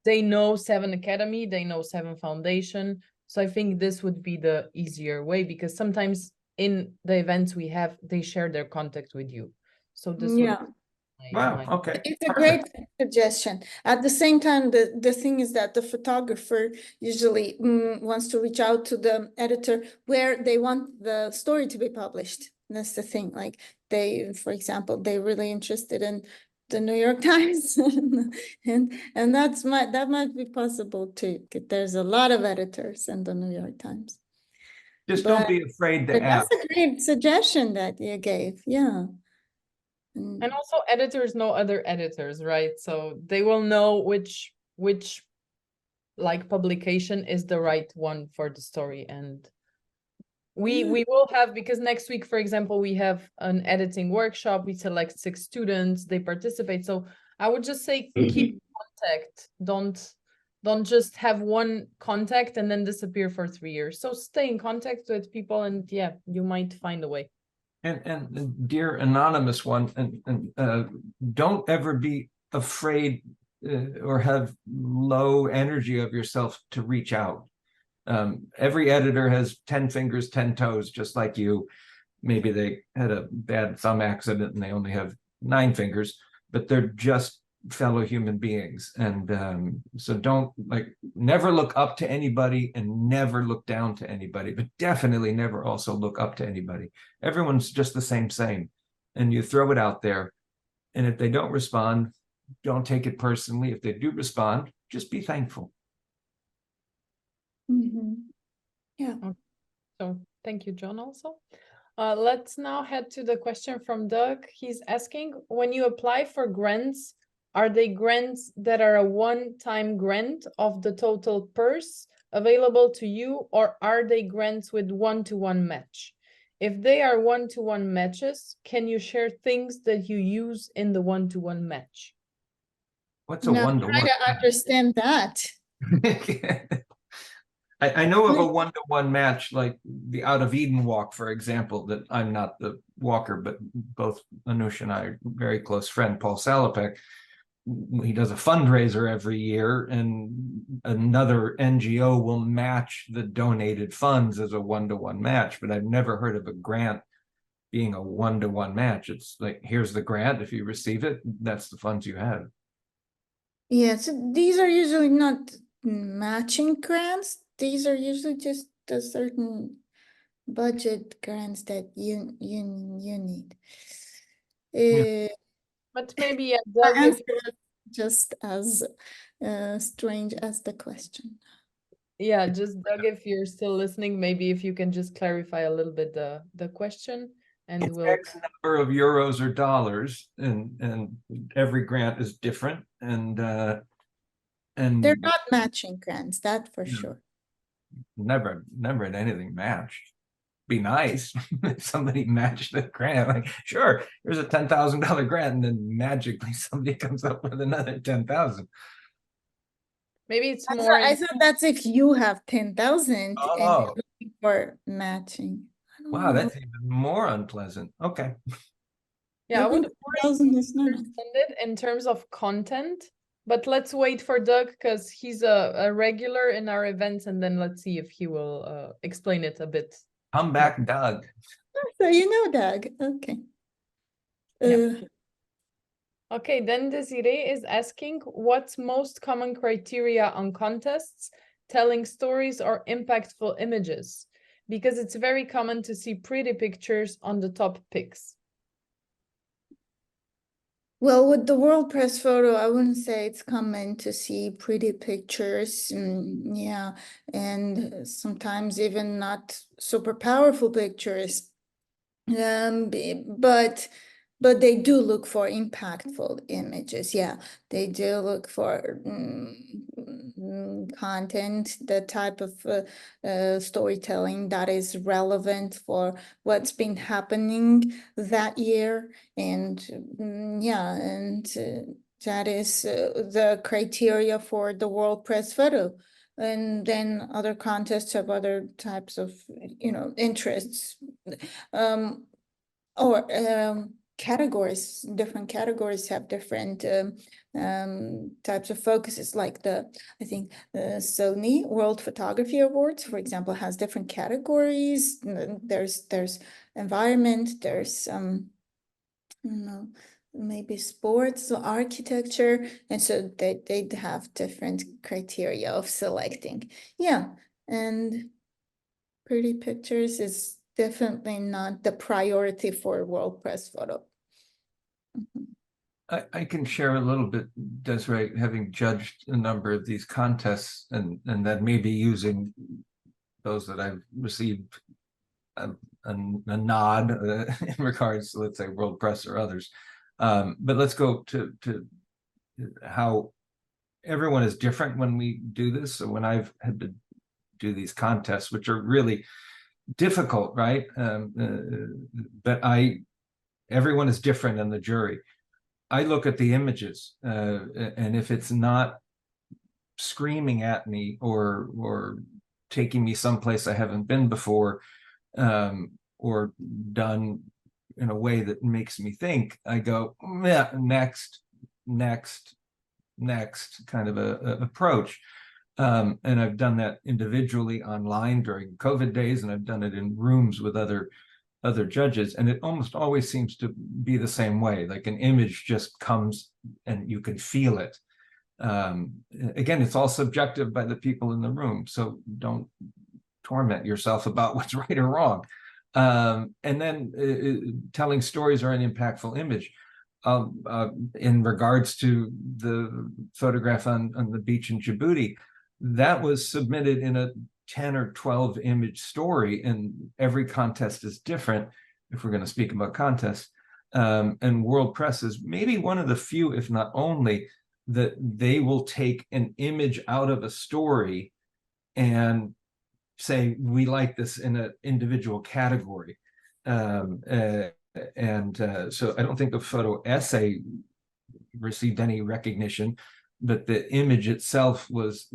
they know Seven Academy, they know Seven Foundation. So I think this would be the easier way, because sometimes in the events we have, they share their contact with you. So this would Wow, okay. It's a great suggestion. At the same time, the thing is that the photographer usually wants to reach out to the editor where they want the story to be published. That's the thing. Like they, for example, they're really interested in the New York Times, and that might be possible too. There's a lot of editors in the New York Times. Just don't be afraid to ask. That's a great suggestion that you gave. Yeah. And also editors know other editors, right? So they will know which like publication is the right one for the story. And we will have, because next week, for example, we have an editing workshop. We select 6 students, they participate. So I would just say keep contact. Don't just have one contact and then disappear for 3 years. So stay in contact with people, and yeah, you might find a way. And dear anonymous one, don't ever be afraid or have low energy of yourself to reach out. Every editor has 10 fingers, 10 toes, just like you. Maybe they had a bad thumb accident and they only have 9 fingers, but they're just fellow human beings. And so don't, never look up to anybody and never look down to anybody, but definitely never also look up to anybody. Everyone's just the same. And you throw it out there. And if they don't respond, don't take it personally. If they do respond, just be thankful. Yeah. So thank you, John, also. Let's now head to the question from Doug. He's asking, when you apply for grants, are they grants that are a one-time grant of the total purse available to you, or are they grants with one-to-one match? If they are one-to-one matches, can you share things that you use in the one-to-one match? What's a one-to-one? Try to understand that. I know of a one-to-one match, like the Out of Eden walk, for example, that I'm not the walker, but both Anush and I are very close friend, Paul Salopek. He does a fundraiser every year, and another NGO will match the donated funds as a one-to-one match. But I've never heard of a grant being a one-to-one match. It's like, here's the grant. If you receive it, that's the funds you have. Yeah, so these are usually not matching grants. These are usually just a certain budget grants that you need. But maybe The answer is just as strange as the question. Yeah, just Doug, if you're still listening, maybe if you can just clarify a little bit the question, and It's we'll X number of euros or dollars, and every grant is different, and they're not matching grants, that for sure. Never had anything matched. Be nice if somebody matched the grant. Like, sure, here's a $10,000 grant, and then magically somebody comes up with another 10,000. maybe it's more. I thought that's if you have 10,000 and you're looking for matching. Wow, that's even more unpleasant. Okay. Yeah, I would understand it in terms of content, but let's wait for Doug, because he's a regular in our events, and then let's see if he will explain it a bit. Come back, Doug. So you know Doug. Okay. Okay, then Desiree is asking, what's most common criteria on contests, telling stories or impactful images? Because it's very common to see pretty pictures on the top picks. Well, with the World Press Photo, I wouldn't say it's common to see pretty pictures. Yeah, and sometimes even not super powerful pictures. But they do look for impactful images. Yeah, they do look for content, the type of storytelling that is relevant for what's been happening that year. And yeah, and that is the criteria for the World Press Photo. and then other contests have other types of, interests. Or categories, different categories have different types of focuses, like I think the Sony World Photography Awards, for example, has different categories. There's environment, there's maybe sports or architecture, and so they'd have different criteria of selecting. Yeah, and pretty pictures is definitely not the priority for World Press Photo. I can share a little bit, Desiree, having judged a number of these contests, and then maybe using those that I've received a nod in regards to, let's say, World Press or others. But let's go to how everyone is different when we do this. So when I've had to do these contests, which are really difficult, right? But everyone is different in the jury. I look at the images, and if it's not screaming at me or taking me someplace I haven't been before, or done in a way that makes me think, I go, yeah, next, kind of a approach. And I've done that individually online during COVID days, and I've done it in rooms with other judges, and it almost always seems to be the same way. Like an image just comes and you can feel it. Again, it's all subjective by the people in the room, so don't torment yourself about what's right or wrong. And then telling stories are an impactful image. In regards to the photograph on the beach in Djibouti, that was submitted in a 10 or 12 image story, and every contest is different, if we're going to speak about contests. And World Press is maybe one of the few, if not only, that they will take an image out of a story and say, we like this in an individual category. So I don't think the photo essay received any recognition, but the image itself was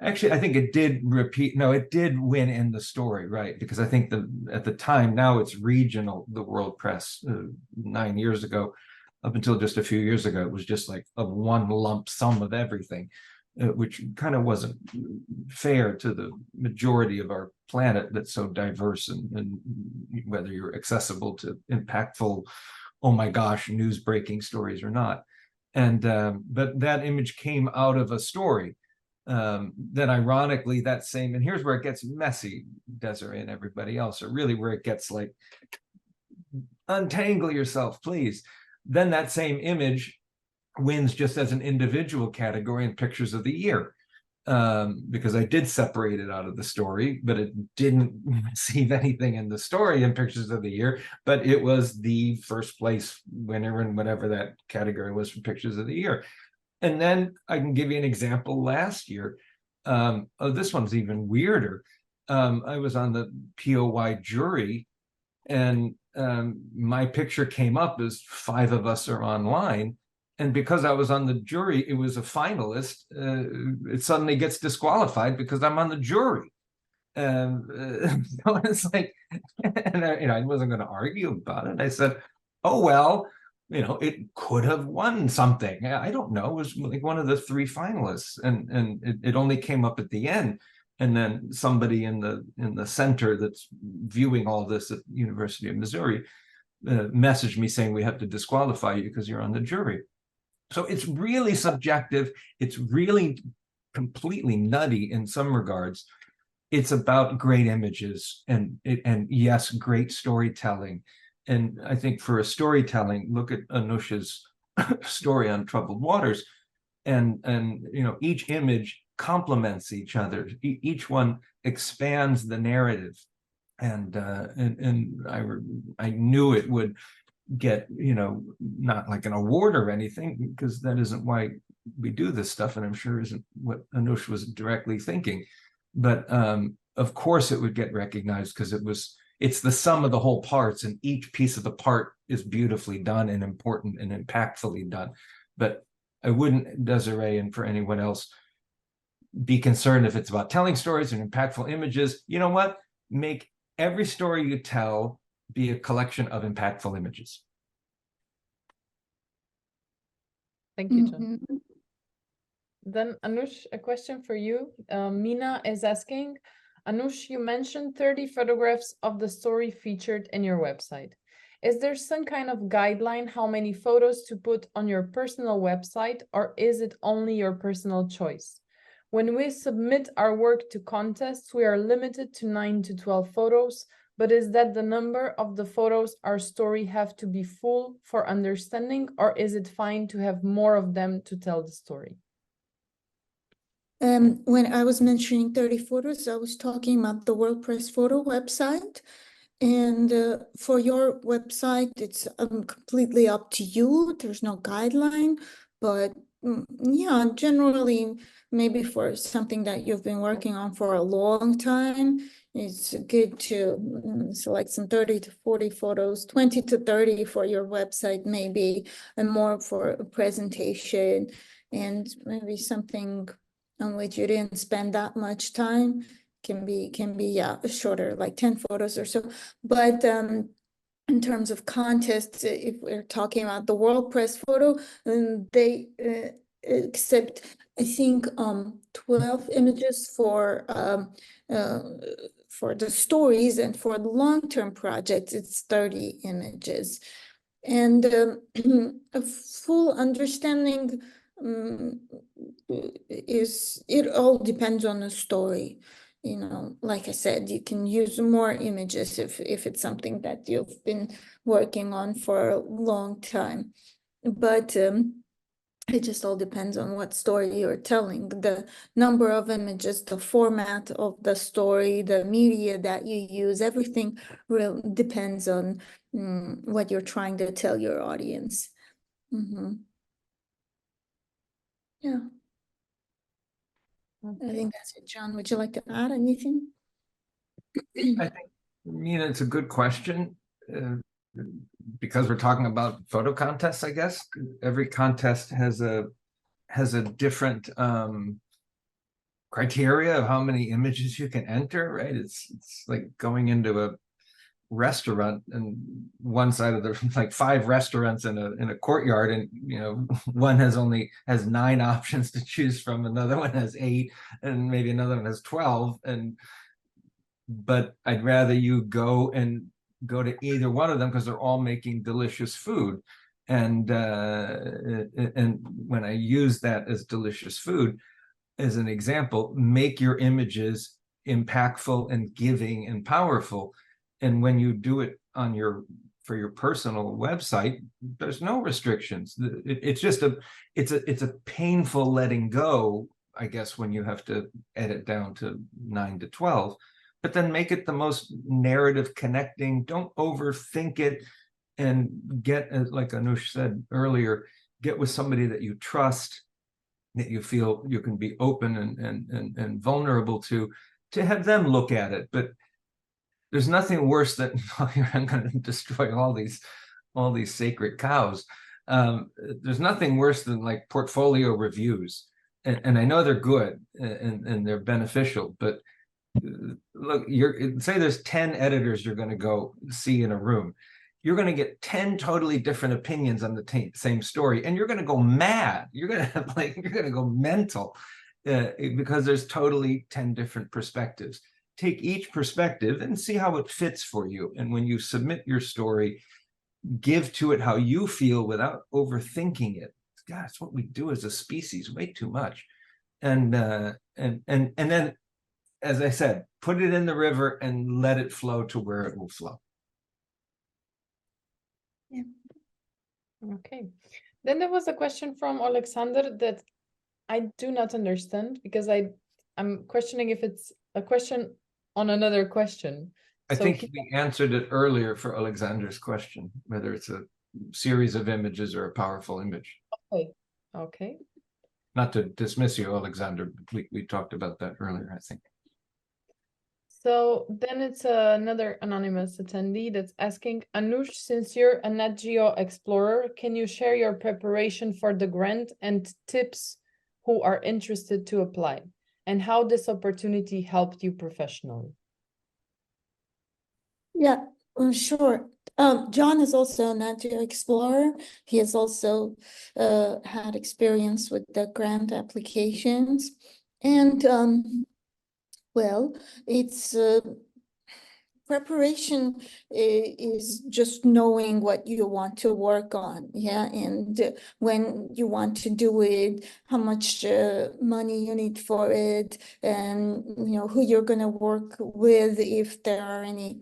actually, I think it did it did win in the story, right? Because I think at the time, now it's regional, the World Press. 9 years ago, up until just a few years ago, it was just like a one lump sum of everything, which kind of wasn't fair to the majority of our planet that's so diverse, and whether you're accessible to impactful, oh my gosh, news breaking stories or not. And but that image came out of a story. Then ironically, that same, and here's where it gets messy, Desiree and everybody else, or really where it gets like, untangle yourself, please. Then that same image wins just as an individual category in Pictures of the Year, because I did separate it out of the story, but it didn't receive anything in the story in Pictures of the Year, but it was the first place winner in whatever that category was for Pictures of the Year. And then I can give you an example last year. This one's even weirder. I was on the POY jury, and my picture came up as 5 of us are online. And because I was on the jury, it was a finalist. It suddenly gets disqualified because I'm on the jury. So it's like, and I wasn't going to argue about it. I said, oh, well, it could have won something. I don't know. It was like one of the 3 finalists, and it only came up at the end. And then somebody in the center that's viewing all this at the University of Missouri messaged me saying, we have to disqualify you because you're on the jury. So it's really subjective. It's really completely nutty in some regards. It's about great images and yes, great storytelling. And I think for a storytelling, look at Anush's story on Troubled Waters, and each image complements each other. Each one expands the narrative, and I knew it would get not like an award or anything, because that isn't why we do this stuff, and I'm sure isn't what Anush was directly thinking. But of course it would get recognized, because it's the sum of the whole parts, and each piece of the part is beautifully done and important and impactfully done. But I wouldn't, Desiree, and for anyone else, be concerned if it's about telling stories and impactful images. You know what? Make every story you tell be a collection of impactful images. Thank you, John. Mhm. Then Anush, a question for you. Mina is asking, Anush, you mentioned 30 photographs of the story featured in your website. Is there some kind of guideline how many photos to put on your personal website, or is it only your personal choice? When we submit our work to contests, we are limited to 9 to 12 photos, but is that the number of the photos our story have to be full for understanding, or is it fine to have more of them to tell the story? When I was mentioning 30 photos, I was talking about the WordPress photo website. And for your website, it's completely up to you. There's no guideline, but yeah, generally, maybe for something that you've been working on for a long time, it's good to select some 30 to 40 photos, 20 to 30 for your website, maybe, and more for a presentation, and maybe something on which you didn't spend that much time can be yeah, shorter, like 10 photos or so. But in terms of contests, if we're talking about the WordPress photo, they accept, I think, 12 images for the stories, and for the long-term projects, it's 30 images. And a full understanding it all depends on the story. You know, like I said, you can use more images if it's something that you've been working on for a long time. But it just all depends on what story you're telling. The number of images, the format of the story, the media that you use, everything really depends on what you're trying to tell your audience. Yeah. I think that's it. John, would you like to add anything? I think, it's a good question. Because we're talking about photo contests, I guess every contest has a different criteria of how many images you can enter, right? It's like going into a restaurant, and one side of the like 5 restaurants in a courtyard, and one has 9 options to choose from, another one has 8, and maybe another one has 12, but I'd rather you go to either one of them, because they're all making delicious food. And when I use that as delicious food as an example, make your images impactful and giving and powerful. And when you do it for your personal website, there's no restrictions. It's just it's a painful letting go, I guess, when you have to edit down to 9 to 12. But then make it the most narrative connecting. Don't overthink it, and get, like Anush said earlier, get with somebody that you trust, that you feel you can be open and vulnerable to have them look at it. But there's nothing worse than I'm going to destroy all these sacred cows. There's nothing worse than like portfolio reviews, and I know they're good and they're beneficial, but look, say there's 10 editors you're going to go see in a room. You're going to get 10 totally different opinions on the same story, and you're going to go mad. You're going to go mental because there's totally 10 different perspectives. Take each perspective and see how it fits for you. And when you submit your story, give to it how you feel without overthinking it. God, it's what we do as a species, way too much. And then, as I said, put it in the river and let it flow to where it will flow. Yeah. Okay. Then there was a question from Alexander that I do not understand, because I'm questioning if it's a question on another question. I think we answered it earlier for Alexander's question, whether it's a series of images or a powerful image. Okay. Not to dismiss you, Alexander, we talked about that earlier, I think. So then it's another anonymous attendee that's asking, Anush, since you're a Nat Geo explorer, can you share your preparation for the grant and tips who are interested to apply? and how this opportunity helped you professionally. Yeah, sure. John is also an agile explorer. He has also had experience with the grant applications. And well, it's preparation is just knowing what you want to work on, yeah, and when you want to do it, how much money you need for it, and who you're going to work with, if there are any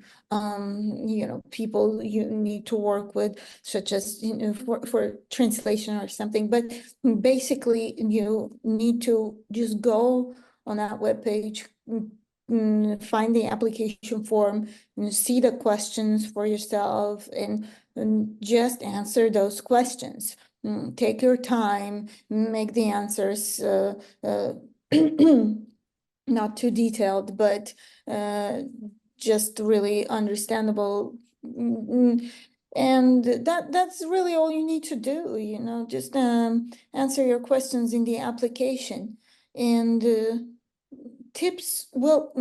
people you need to work with, such as for translation or something. But basically, you need to just go on that webpage, find the application form, and see the questions for yourself, and just answer those questions. Take your time, make the answers not too detailed, but just really understandable. And that's really all you need to do, just answer your questions in the application. And tips, well,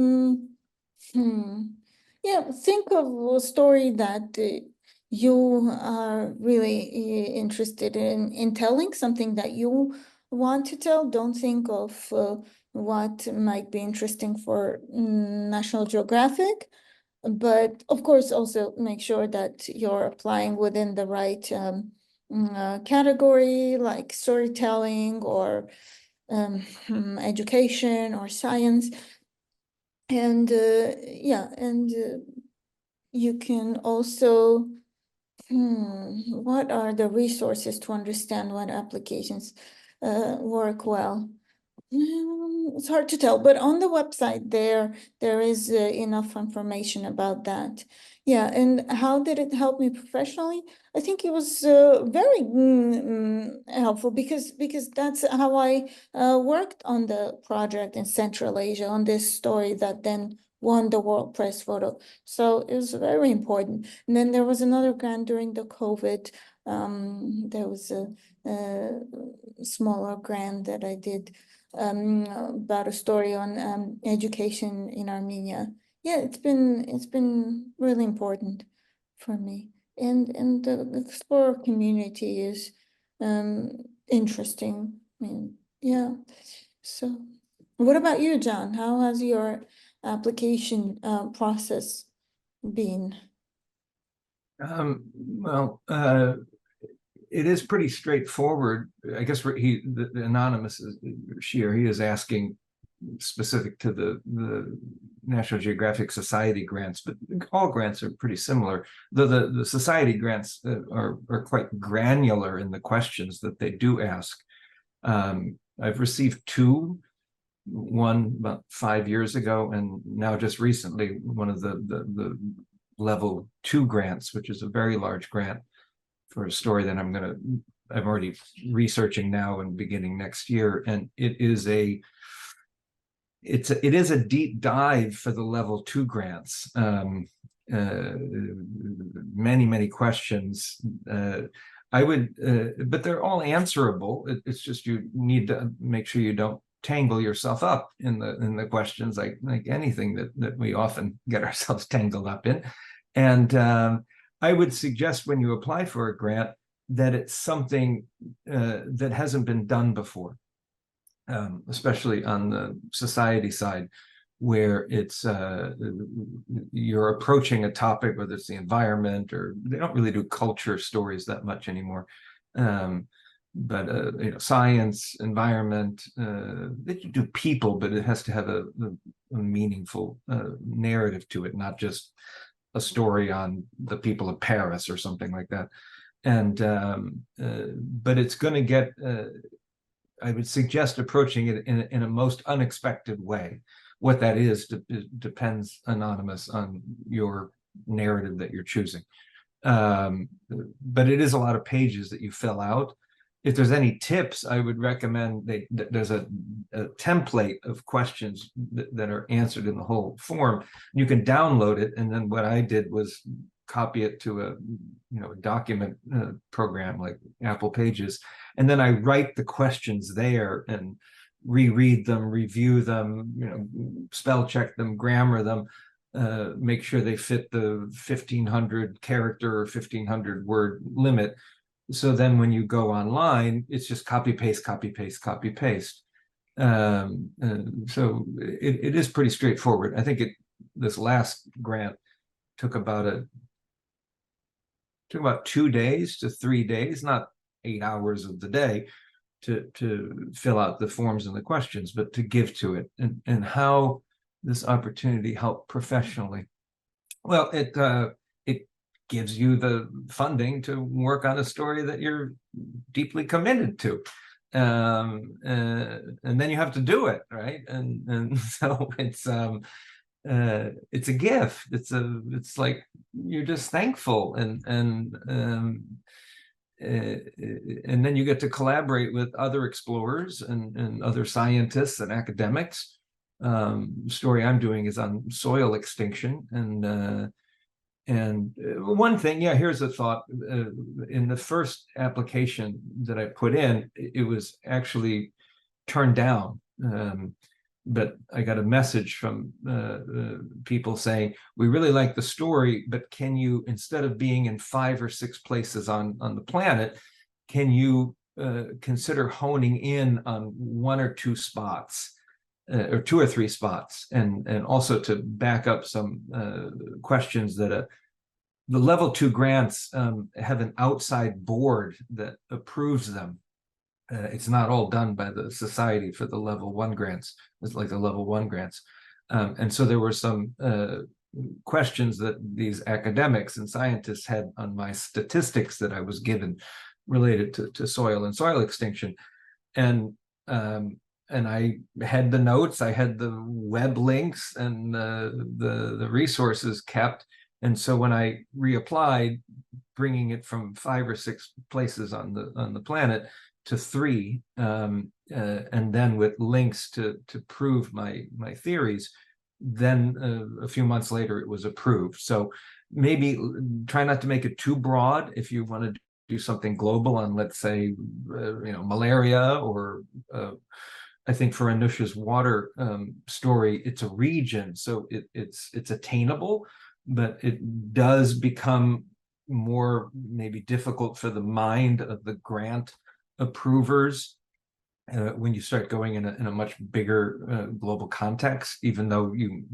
yeah, think of a story that you are really interested in telling, something that you want to tell. Don't think of what might be interesting for National Geographic, but of course also make sure that you're applying within the right category, like storytelling or education or science. And yeah, and you can also, what are the resources to understand what applications work well? It's hard to tell, but on the website there is enough information about that. Yeah, and how did it help me professionally? I think it was very helpful, because that's how I worked on the project in Central Asia, on this story that then won the World Press Photo. So it was very important. And then there was another grant during the COVID. There was a smaller grant that I did about a story on education in Armenia. Yeah, it's been really important for me. And the explorer community is interesting. I mean, yeah. So what about you, John? How has your application process been? Well, it is pretty straightforward. I guess the anonymous is he is asking specific to the National Geographic Society grants, but all grants are pretty similar. The society grants are quite granular in the questions that they do ask. I've received two, one about 5 years ago, and now just recently one of the level 2 grants, which is a very large grant for a story that I'm already researching now and beginning next year. And it is a deep dive for the level 2 grants. Many questions. But they're all answerable. It's just you need to make sure you don't tangle yourself up in the questions, like anything that we often get ourselves tangled up in. And I would suggest when you apply for a grant that it's something that hasn't been done before, especially on the society side, where it's you're approaching a topic, whether it's the environment, or they don't really do culture stories that much anymore. But science, environment, they can do people, but it has to have a meaningful narrative to it, not just a story on the people of Paris or something like that. And but it's going to get, I would suggest approaching it in a most unexpected way. What that is depends, anonymous, on your narrative that you're choosing. But it is a lot of pages that you fill out. If there's any tips, I would recommend there's a template of questions that are answered in the whole form. You can download it, and then what I did was copy it to a document program like Apple Pages, and then I write the questions there and reread them, review them, spell check them, grammar them, make sure they fit the 1,500 character or 1,500 word limit. So then when you go online, it's just copy, paste, copy, paste, copy, paste. So it is pretty straightforward. I think this last grant took about 2 days to 3 days, not 8 hours of the day, to fill out the forms and the questions, but to give to it. And how this opportunity helped professionally. Well, it gives you the funding to work on a story that you're deeply committed to. And then you have to do it, right? And so it's a gift. It's like you're just thankful, and then you get to collaborate with other explorers and other scientists and academics. The story I'm doing is on soil extinction, and one thing, here's a thought. In the first application that I put in, it was actually turned down. But I got a message from people saying, we really like the story, but can you, instead of being in 5 or 6 places on the planet, can you consider honing in on 1 or 2 spots? Or 2 or 3 spots, and also to back up some questions that the level 2 grants have an outside board that approves them. It's not all done by the Society for the level 1 grants. It's like the level 1 grants. And so there were some questions that these academics and scientists had on my statistics that I was given related to soil and soil extinction. And I had the notes, I had the web links, and the resources kept. And so when I reapplied, bringing it from 5 or 6 places on the planet to 3, and then with links to prove my theories, then a few months later it was approved. So maybe try not to make it too broad if you want to do something global on, let's say, malaria, or I think for Anush's water story, it's a region, so it's attainable, but it does become more maybe difficult for the mind of the grant approvers when you start going in a much bigger global context, even though you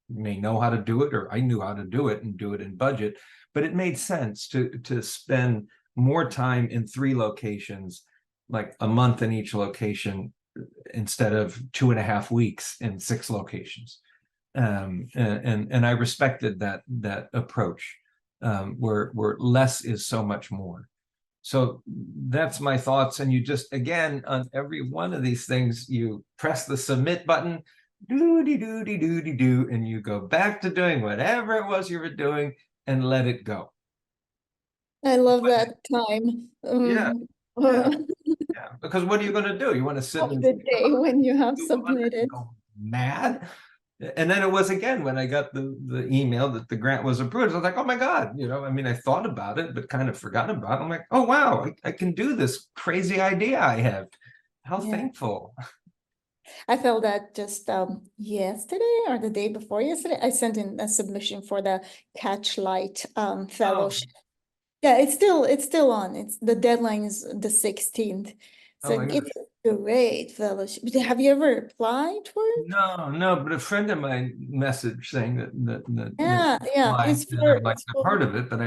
may know how to do it, or I knew how to do it and do it in budget. But it made sense to spend more time in 3 locations, like a month in each location, instead of 2.5 weeks in 6 locations. And I respected that approach, where less is so much more. So that's my thoughts. And you just, again, on every one of these things, you press the submit button, do, and you go back to doing whatever it was you were doing and let it go. I love that time. Yeah. Yeah, because what are you going to do? You want to sit Of and the day when you have submitted. go mad? And then it was again when I got the email that the grant was approved. I was like, oh my God, I mean, I thought about it, but kind of forgot about it. I'm like, oh wow, I can do this crazy idea I have. How thankful. I felt that just yesterday or the day before yesterday, I sent in a submission for the Catchlight fellowship. Yeah, it's still on. It's the deadline is the 16th. So it's a great fellowship. Have you ever applied for it? No, but a friend of mine messaged saying Yeah, it's like a part of it, but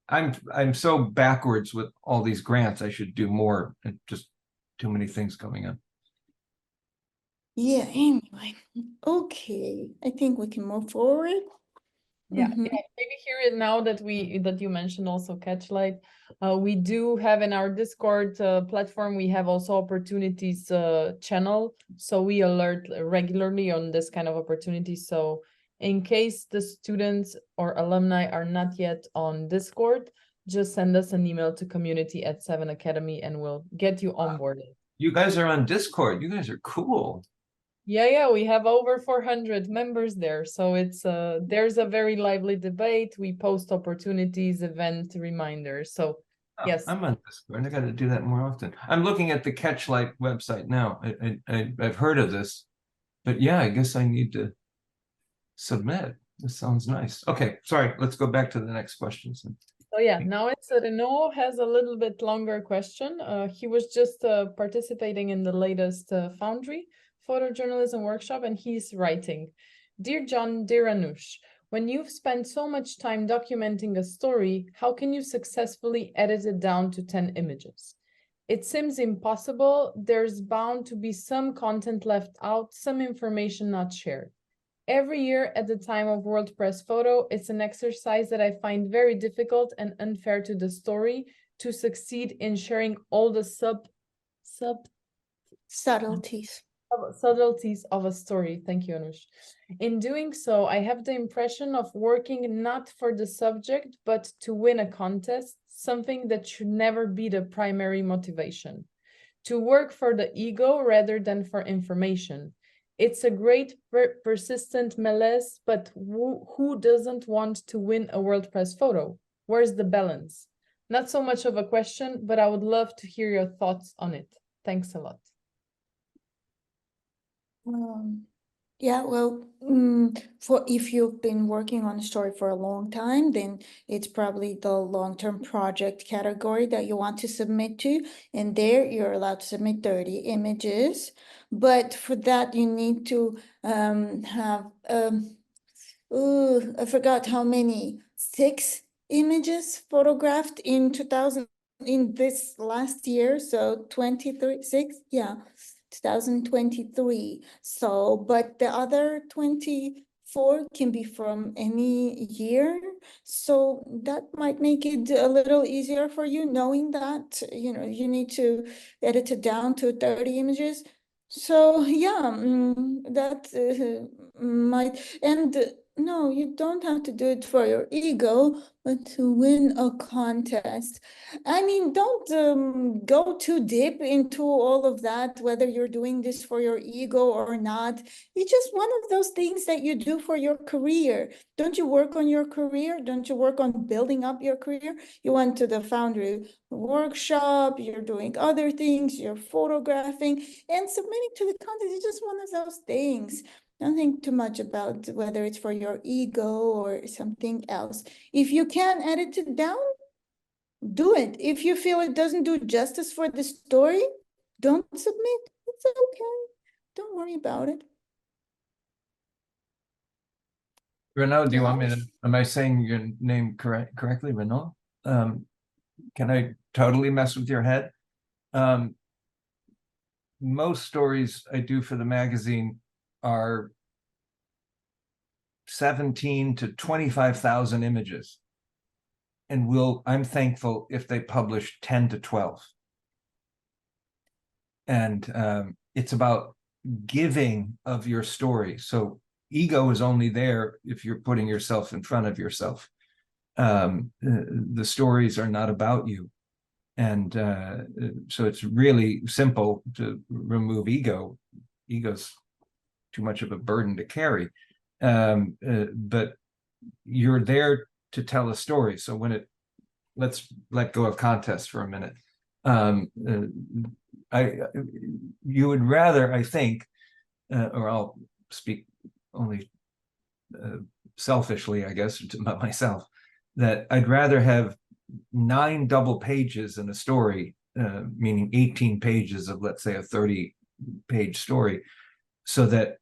I'm so backwards with all these grants. I should do more, and just too many things going on. Yeah, anyway. Okay, I think we can move forward. Yeah, maybe here now that you mentioned also Catchlight, we do have in our Discord platform, we have also opportunities channel, so we alert regularly on this kind of opportunities. So in case the students or alumni are not yet on Discord, just send us an email to community@7academy and we'll get you onboarded. You guys are on Discord. You guys are cool. Yeah, we have over 400 members there. So it's there's a very lively debate. We post opportunities, event reminders. So Yes. I'm on Discord. I got to do that more often. I'm looking at the Catchlight website now. I've heard of this, but yeah, I guess I need to submit. This sounds nice. Okay, sorry. Let's go back to the next questions. So yeah, now it's Renaud has a little bit longer question. He was just participating in the latest Foundry photojournalism workshop, and he's writing, "Dear John, dear Anush, when you've spent so much time documenting a story, how can you successfully edit it down to 10 images? It seems impossible. There's bound to be some content left out, some information not shared. Every year at the time of World Press Photo, it's an exercise that I find very difficult and unfair to the story to succeed in sharing all the Subtleties. subtleties of a story." Thank you, Anush. "In doing so, I have the impression of working not for the subject, but to win a contest, something that should never be the primary motivation. To work for the ego rather than for information. It's a great persistent malaise, but who doesn't want to win a World Press Photo? Where's the balance? Not so much of a question, but I would love to hear your thoughts on it. Thanks a lot." Yeah, well, for if you've been working on a story for a long time, then it's probably the long-term project category that you want to submit to, and there you're allowed to submit 30 images. But for that, you need to have I forgot how many, 6 images photographed in this last year, so 6, yeah. 2023. So, but the other 24 can be from any year. So that might make it a little easier for you, knowing that, you need to edit it down to 30 images. So yeah, that might, and no, you don't have to do it for your ego, but to win a contest. I mean, don't go too deep into all of that, whether you're doing this for your ego or not. It's just one of those things that you do for your career. Don't you work on your career? Don't you work on building up your career? You went to the Foundry workshop, you're doing other things, you're photographing, and submitting to the contest is just one of those things. Don't think too much about whether it's for your ego or something else. If you can edit it down, do it. If you feel it doesn't do justice for the story, don't submit. It's okay. Don't worry about it. Renaud, do you want me to, am I saying your name correctly, Renaud? Can I totally mess with your head? Most stories I do for the magazine are 17 to 25,000 images. And I'm thankful if they publish 10 to 12. And it's about giving of your story. So ego is only there if you're putting yourself in front of yourself. The stories are not about you. And so it's really simple to remove ego. Ego's too much of a burden to carry. But you're there to tell a story. So let's let go of contests for a minute. You would rather, I think, or I'll speak only selfishly, I guess, about myself, that I'd rather have 9 double pages in a story, meaning 18 pages of, let's say, a 30-page story, so that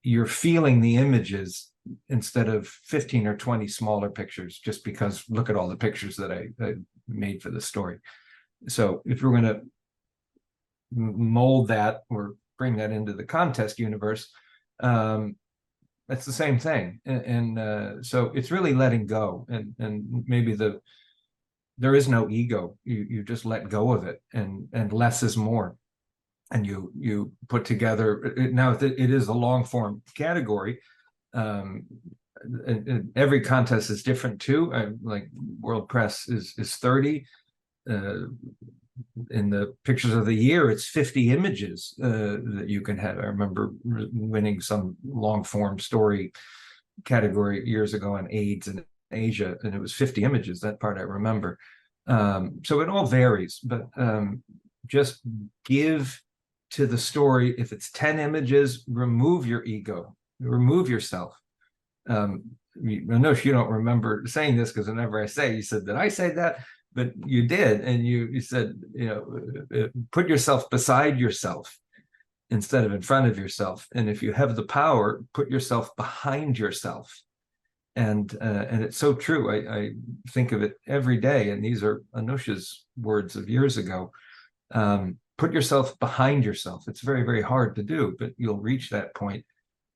you're feeling the images instead of 15 or 20 smaller pictures, just because look at all the pictures that I made for the story. So if we're going to mold that or bring that into the contest universe, that's the same thing. And so it's really letting go, and maybe there is no ego. You just let go of it, and less is more. And you put together, now it is a long form category. And every contest is different too. Like World Press is 30. In the pictures of the year, it's 50 images that you can have. I remember winning some long form story category years ago on AIDS in Asia, and it was 50 images. That part I remember. So it all varies, but just give to the story. If it's 10 images, remove your ego, remove yourself. Anush, you don't remember saying this because whenever I say, you said, did I say that? But you did, and you said, put yourself beside yourself instead of in front of yourself. And if you have the power, put yourself behind yourself. And it's so true. I think of it every day, and these are Anush's words of years ago. Put yourself behind yourself. It's very, very hard to do, but you'll reach that point.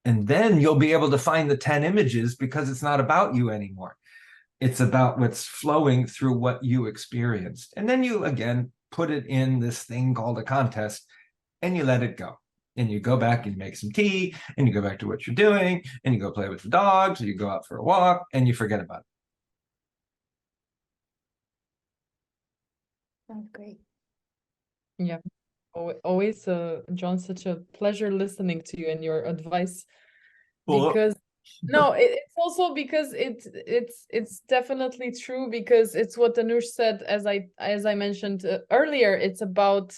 And then you'll be able to find the 10 images because it's not about you anymore. It's about what's flowing through what you experienced. And then you, again, put it in this thing called a contest and you let it go. And you go back and you make some tea and you go back to what you're doing and you go play with the dogs or you go out for a walk and you forget about it. Sounds great. Yeah. Always, John, such a pleasure listening to you and your advice. Because no, it's also because it's definitely true, because it's what Anush said, as I mentioned earlier. It's about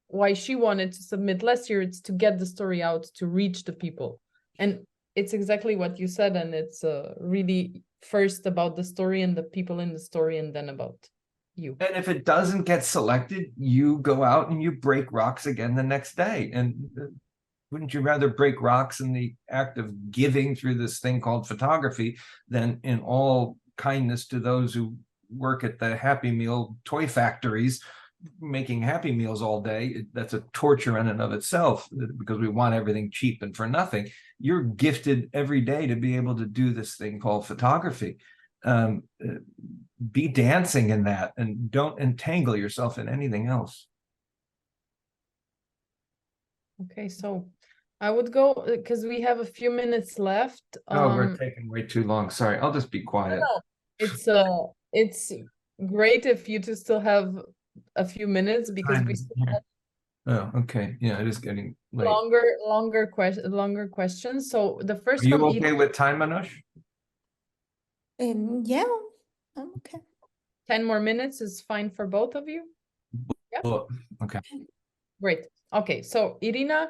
why she wanted to submit last year. It's to get the story out, to reach the people, and it's exactly what you said. And it's really first about the story and the people in the story, and then about you. And if it doesn't get selected, you go out and you break rocks again the next day. And wouldn't you rather break rocks in the act of giving through this thing called photography than in all kindness to those who work at the Happy Meal toy factories making Happy Meals all day? That's a torture in and of itself, because we want everything cheap and for nothing. You're gifted every day to be able to do this thing called photography. Be dancing in that and don't entangle yourself in anything else. Okay, so I would go, because we have a few minutes left. Oh, we're taking way too long. Sorry, I'll just be quiet. No, it's great if you two still have a few minutes, because we still have Oh, okay. Yeah, it is getting late. longer questions. So the first Are you from okay with time, Anush? Yeah, I'm okay. 10 more minutes is fine for both of you? Yeah. Oh, okay. Great. Okay, so Irina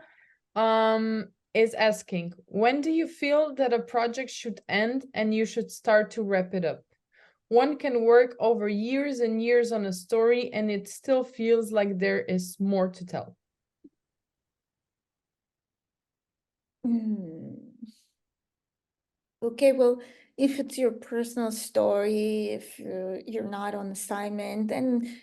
is asking, when do you feel that a project should end and you should start to wrap it up? One can work over years and years on a story and it still feels like there is more to tell. Okay, well, if it's your personal story, if you're not on assignment, then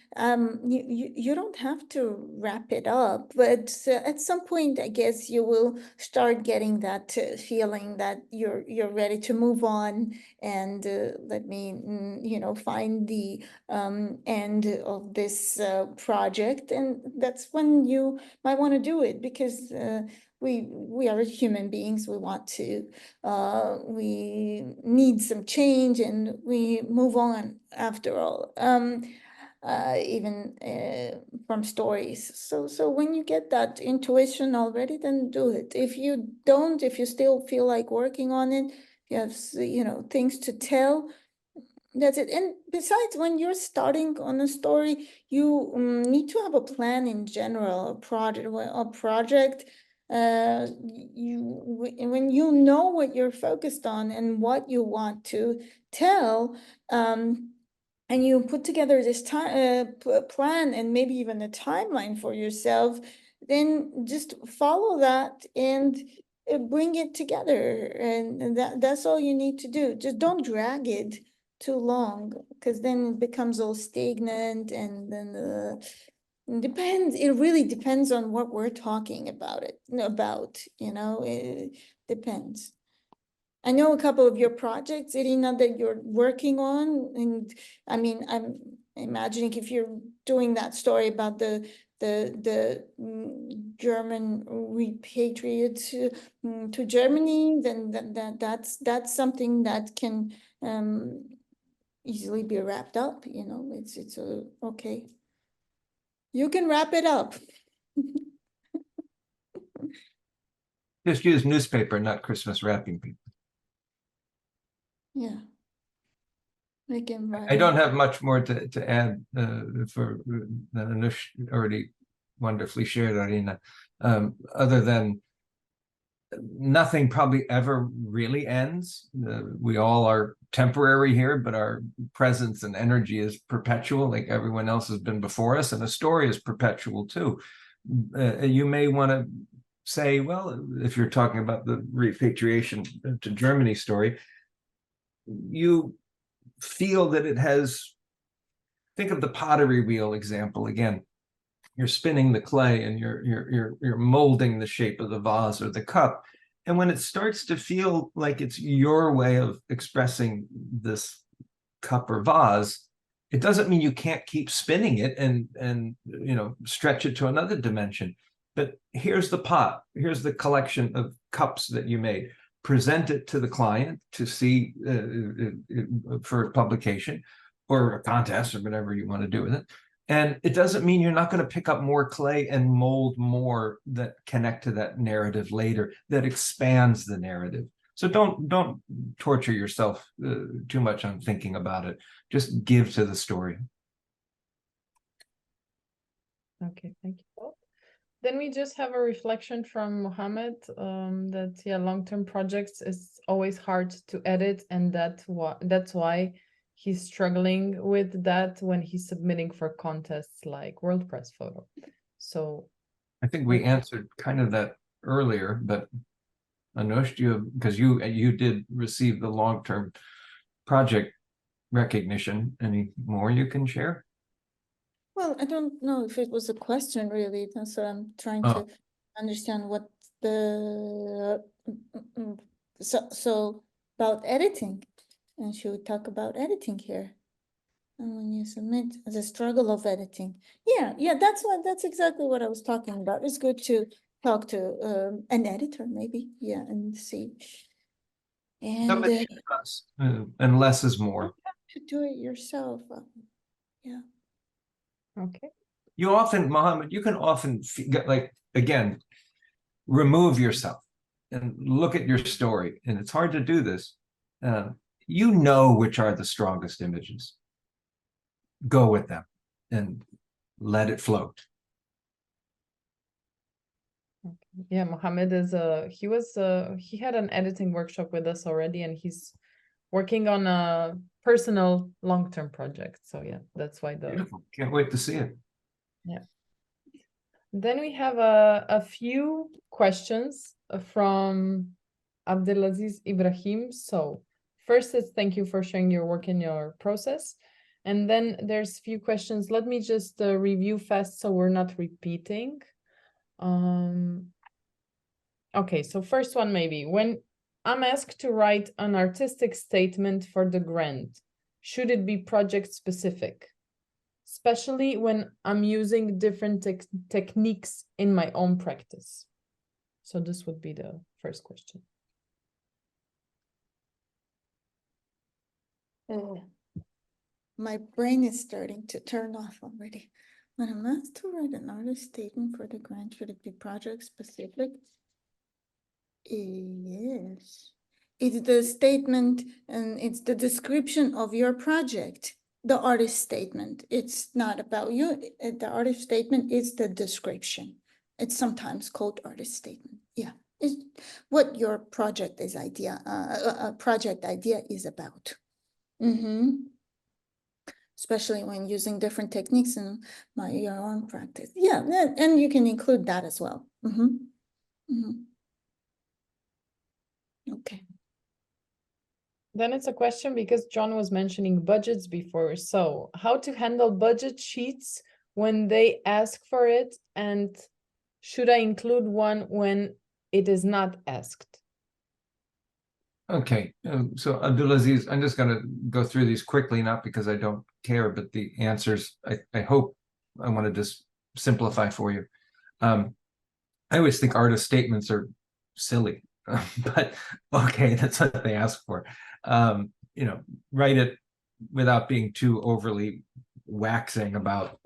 you don't have to wrap it up. But at some point, I guess you will start getting that feeling that you're ready to move on and let me, find the end of this project, and that's when you might want to do it, because we are human beings. We want to. We need some change and we move on after all, even from stories. So when you get that intuition already, then do it. If you don't, if you still feel like working on it, you have, things to tell, that's it. And besides, when you're starting on a story, you need to have a plan in general, a project. When you know what you're focused on and what you want to tell, and you put together this plan and maybe even a timeline for yourself, then just follow that and bring it together. And that's all you need to do. Just don't drag it too long, because then it becomes all stagnant, and then it really depends on what we're talking about it depends. I know a couple of your projects, Irina, that you're working on, and I mean, I'm imagining if you're doing that story about the German repatriates to Germany, then that's something that can easily be wrapped up. It's okay. You can wrap it up. Just use newspaper, not Christmas wrapping paper. Yeah. I don't have much more to add for that Anush already wonderfully shared, Arina, other than nothing probably ever really ends. We all are temporary here, but our presence and energy is perpetual, like everyone else has been before us, and a story is perpetual too. You may want to say, well, if you're talking about the repatriation to Germany story, you feel that it has, think of the pottery wheel example again. You're spinning the clay and you're molding the shape of the vase or the cup. And when it starts to feel like it's your way of expressing this cup or vase, it doesn't mean you can't keep spinning it and stretch it to another dimension. But here's the pot, here's the collection of cups that you made. Present it to the client to see for publication or a contest or whatever you want to do with it. And it doesn't mean you're not going to pick up more clay and mold more that connect to that narrative later, that expands the narrative. So don't torture yourself too much on thinking about it. Just give to the story. Okay, thank you both. Then we just have a reflection from Mohammed that long-term projects is always hard to edit, and that's why he's struggling with that when he's submitting for contests like World Press Photo. So I think we answered kind of that earlier, but Anush, because you did receive the long-term project recognition, any more you can share? Well, I don't know if it was a question really. That's what I'm trying to understand what the so about editing. And should we talk about editing here? And when you submit the struggle of editing. Yeah, that's exactly what I was talking about. It's good to talk to an editor maybe, and see. And and less is more. To do it yourself. Yeah. okay. You often, Mohammed, you can often get like, again, remove yourself and look at your story. And it's hard to do this. You know which are the strongest images. Go with them and let it float. Okay. Yeah, Mohammed is he had an editing workshop with us already, and he's working on a personal long-term project. So yeah, that's why Beautiful. Can't wait to see it. Yeah. Then we have a few questions from Abdelaziz Ibrahim. So first is thank you for sharing your work and your process. And then there's a few questions. Let me just review fast so we're not repeating. Okay, so first one maybe. When I'm asked to write an artistic statement for the grant, should it be project specific? Especially when I'm using different techniques in my own practice. So this would be the first question. My brain is starting to turn off already. When I'm asked to write an artist statement for the grant, should it be project specific? Yes. It's the statement and it's the description of your project. The artist statement, it's not about you. The artist statement is the description. It's sometimes called artist statement. Yeah, it's what your project is project idea is about. Especially when using different techniques in your own practice. Yeah, and you can include that as well. Okay. Then it's a question because John was mentioning budgets before. So how to handle budget sheets when they ask for it, and should I include one when it is not asked? Okay, so Abdulaziz, I'm just going to go through these quickly, not because I don't care, but the answers, I hope I want to just simplify for you. I always think artist statements are silly, but okay, that's what they ask for. Write it without being too overly waxing about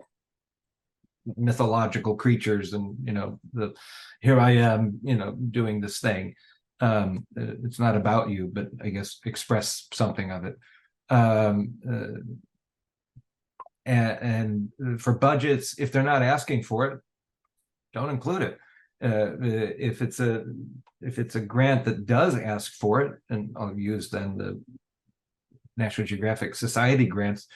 mythological creatures and, here I am, doing this thing. It's not about you, but I guess express something of it. And for budgets, if they're not asking for it, don't include it. If it's a grant that does ask for it, and I'll use then the National Geographic Society grants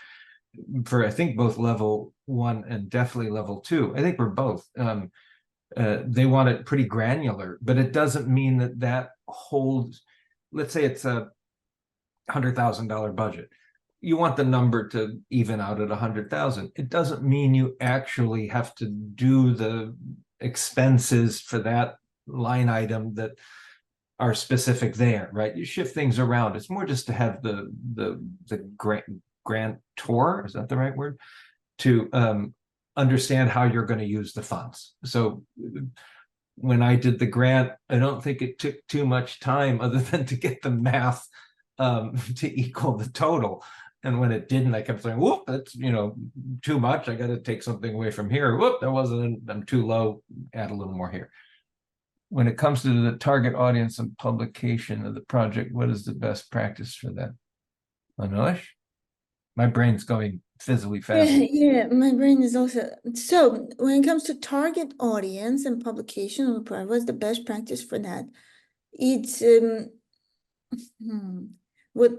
for, I think, both level 1 and definitely level 2. I think we're both. They want it pretty granular, but it doesn't mean that holds. Let's say it's a $100,000 budget. You want the number to even out at 100,000. It doesn't mean you actually have to do the expenses for that line item that are specific there, right? You shift things around. It's more just to have the grantor, is that the right word, to understand how you're going to use the funds. So when I did the grant, I don't think it took too much time other than to get the math to equal the total. And when it didn't, I kept saying, whoop, that's, too much. I got to take something away from here. Whoop, that wasn't, I'm too low, add a little more here. When it comes to the target audience and publication of the project, what is the best practice for that? Anush? My brain's going fizzily fast. Yeah, my brain is also. So when it comes to target audience and publication, what's the best practice for that? It's what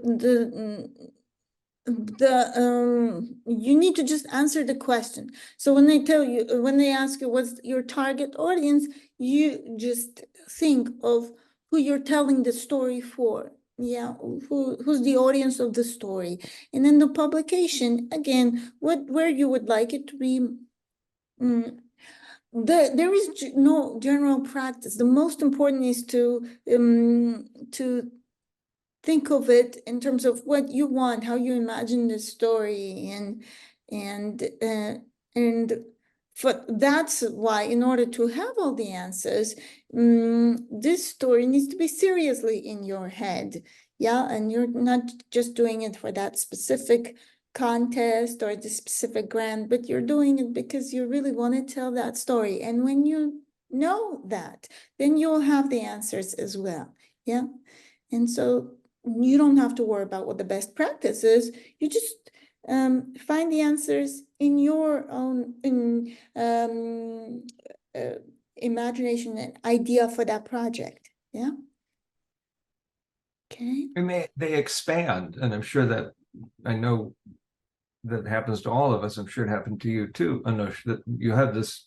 you need to just answer the question. So when they ask you what's your target audience, you just think of who you're telling the story for. Yeah, who's the audience of the story, and then the publication again, where you would like it to be. There is no general practice. The most important is to think of it in terms of what you want, how you imagine the story, and that's why, in order to have all the answers, this story needs to be seriously in your head. Yeah, and you're not just doing it for that specific contest or the specific grant, but you're doing it because you really want to tell that story. And when you know that, then you'll have the answers as well. Yeah, and so you don't have to worry about what the best practice is. You just find the answers in your own imagination and idea for that project. Yeah. Okay. And they expand, and I'm sure that, I know that happens to all of us. I'm sure it happened to you too, Anush, that you have this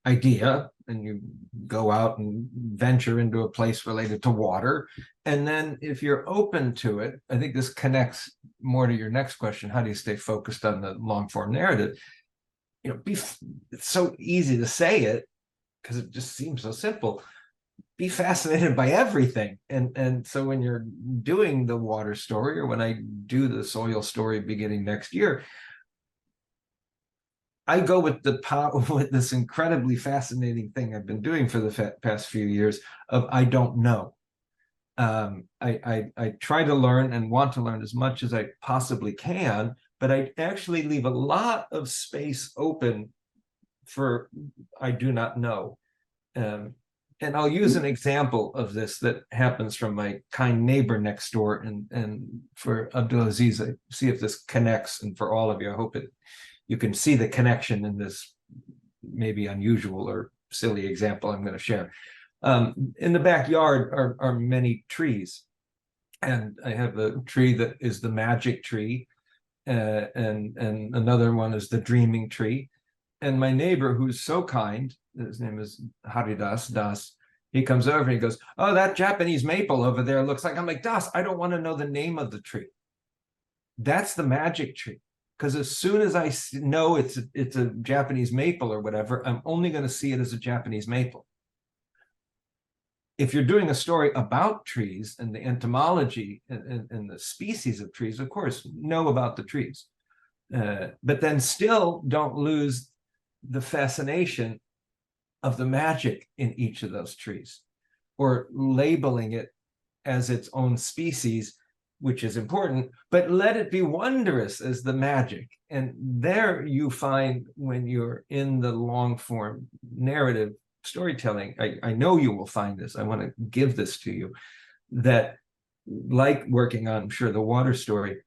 idea and you go out and venture into a place related to water. And then if you're open to it, I think this connects more to your next question. How do you stay focused on the long form narrative? It's so easy to say it because it just seems so simple. Be fascinated by everything. And so when you're doing the water story, or when I do the soil story beginning next year, I go with with this incredibly fascinating thing I've been doing for the past few years of I don't know. I try to learn and want to learn as much as I possibly can, but I actually leave a lot of space open for I do not know. And I'll use an example of this that happens from my kind neighbor next door. And for Abdulaziz, I see if this connects. And for all of you, I hope you can see the connection in this maybe unusual or silly example I'm going to share. In the backyard are many trees. And I have a tree that is the magic tree. And another one is the dreaming tree. And my neighbor, who's so kind, his name is Haridas Das, he comes over and he goes, oh, that Japanese maple over there looks like, I'm like, Das, I don't want to know the name of the tree. That's the magic tree. Because as soon as I know it's a Japanese maple or whatever, I'm only going to see it as a Japanese maple. If you're doing a story about trees and the entomology and the species of trees, of course, know about the trees. But then still don't lose the fascination of the magic in each of those trees, or labeling it as its own species, which is important, but let it be wondrous as the magic. And there you find, when you're in the long form narrative storytelling, I know you will find this, I want to give this to you, that like working on, I'm sure, the water story,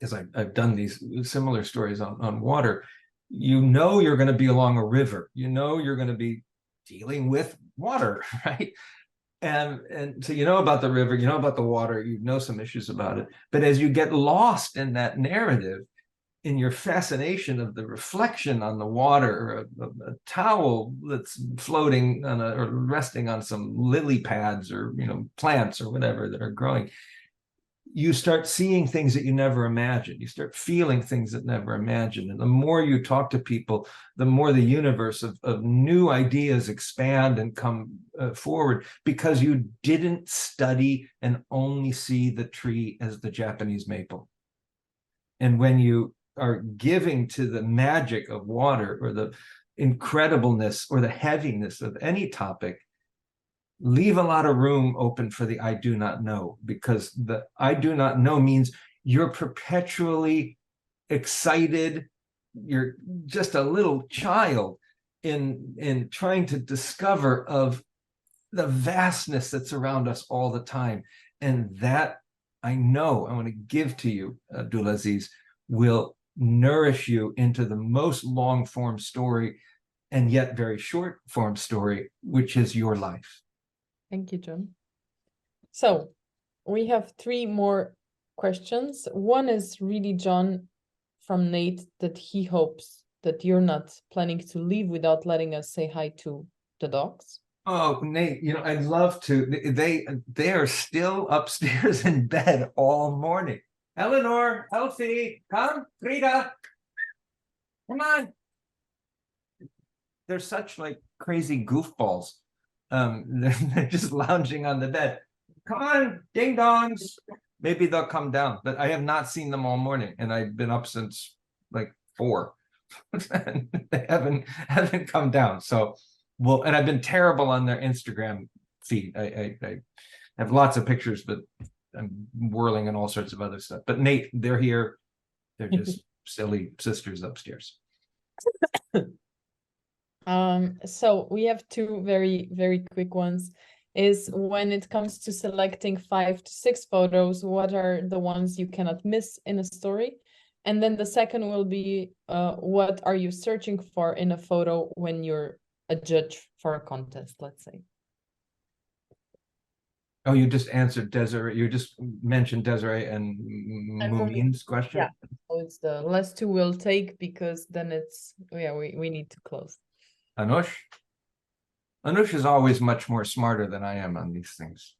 because I've done these similar stories on water, you know you're going to be along a river. You know you're going to be dealing with water, right? And so you know about the river, you know about the water, you know some issues about it. But as you get lost in that narrative, in your fascination of the reflection on the water, or a towel that's floating on or resting on some lily pads, or plants or whatever that are growing, you start seeing things that you never imagined. You start feeling things that never imagined. And the more you talk to people, the more the universe of new ideas expand and come forward, because you didn't study and only see the tree as the Japanese maple. And when you are giving to the magic of water, or the incredibleness or the heaviness of any topic, leave a lot of room open for the I do not know, because the I do not know means you're perpetually excited. You're just a little child in trying to discover of the vastness that's around us all the time. And that, I know, I want to give to you, Abdulaziz, will nourish you into the most long form story, and yet very short form story, which is your life. Thank you, John. So we have 3 more questions. One is really, John, from Nate, that he hopes that you're not planning to leave without letting us say hi to the dogs. Oh, Nate, I'd love to. They are still upstairs in bed all morning. Eleanor, Elfie, come, Frida, come on. They're such like crazy goofballs. They're just lounging on the bed. Come on, ding dongs. Maybe they'll come down, but I have not seen them all morning, and I've been up since like 4. They haven't come down. So, well, and I've been terrible on their Instagram feed. I have lots of pictures, but I'm whirling and all sorts of other stuff. But Nate, they're here. They're just silly sisters upstairs. So we have 2 very, very quick ones. Is when it comes to selecting 5 to 6 photos, what are the ones you cannot miss in a story? And then the second will be, what are you searching for in a photo when you're a judge for a contest, let's say? Oh, you just answered Desiree. You just mentioned Desiree and Mumin's question. Yeah, so it's the last 2 we'll take, because then it's, we need to close. Anush? Anush is always much more smarter than I am on these things.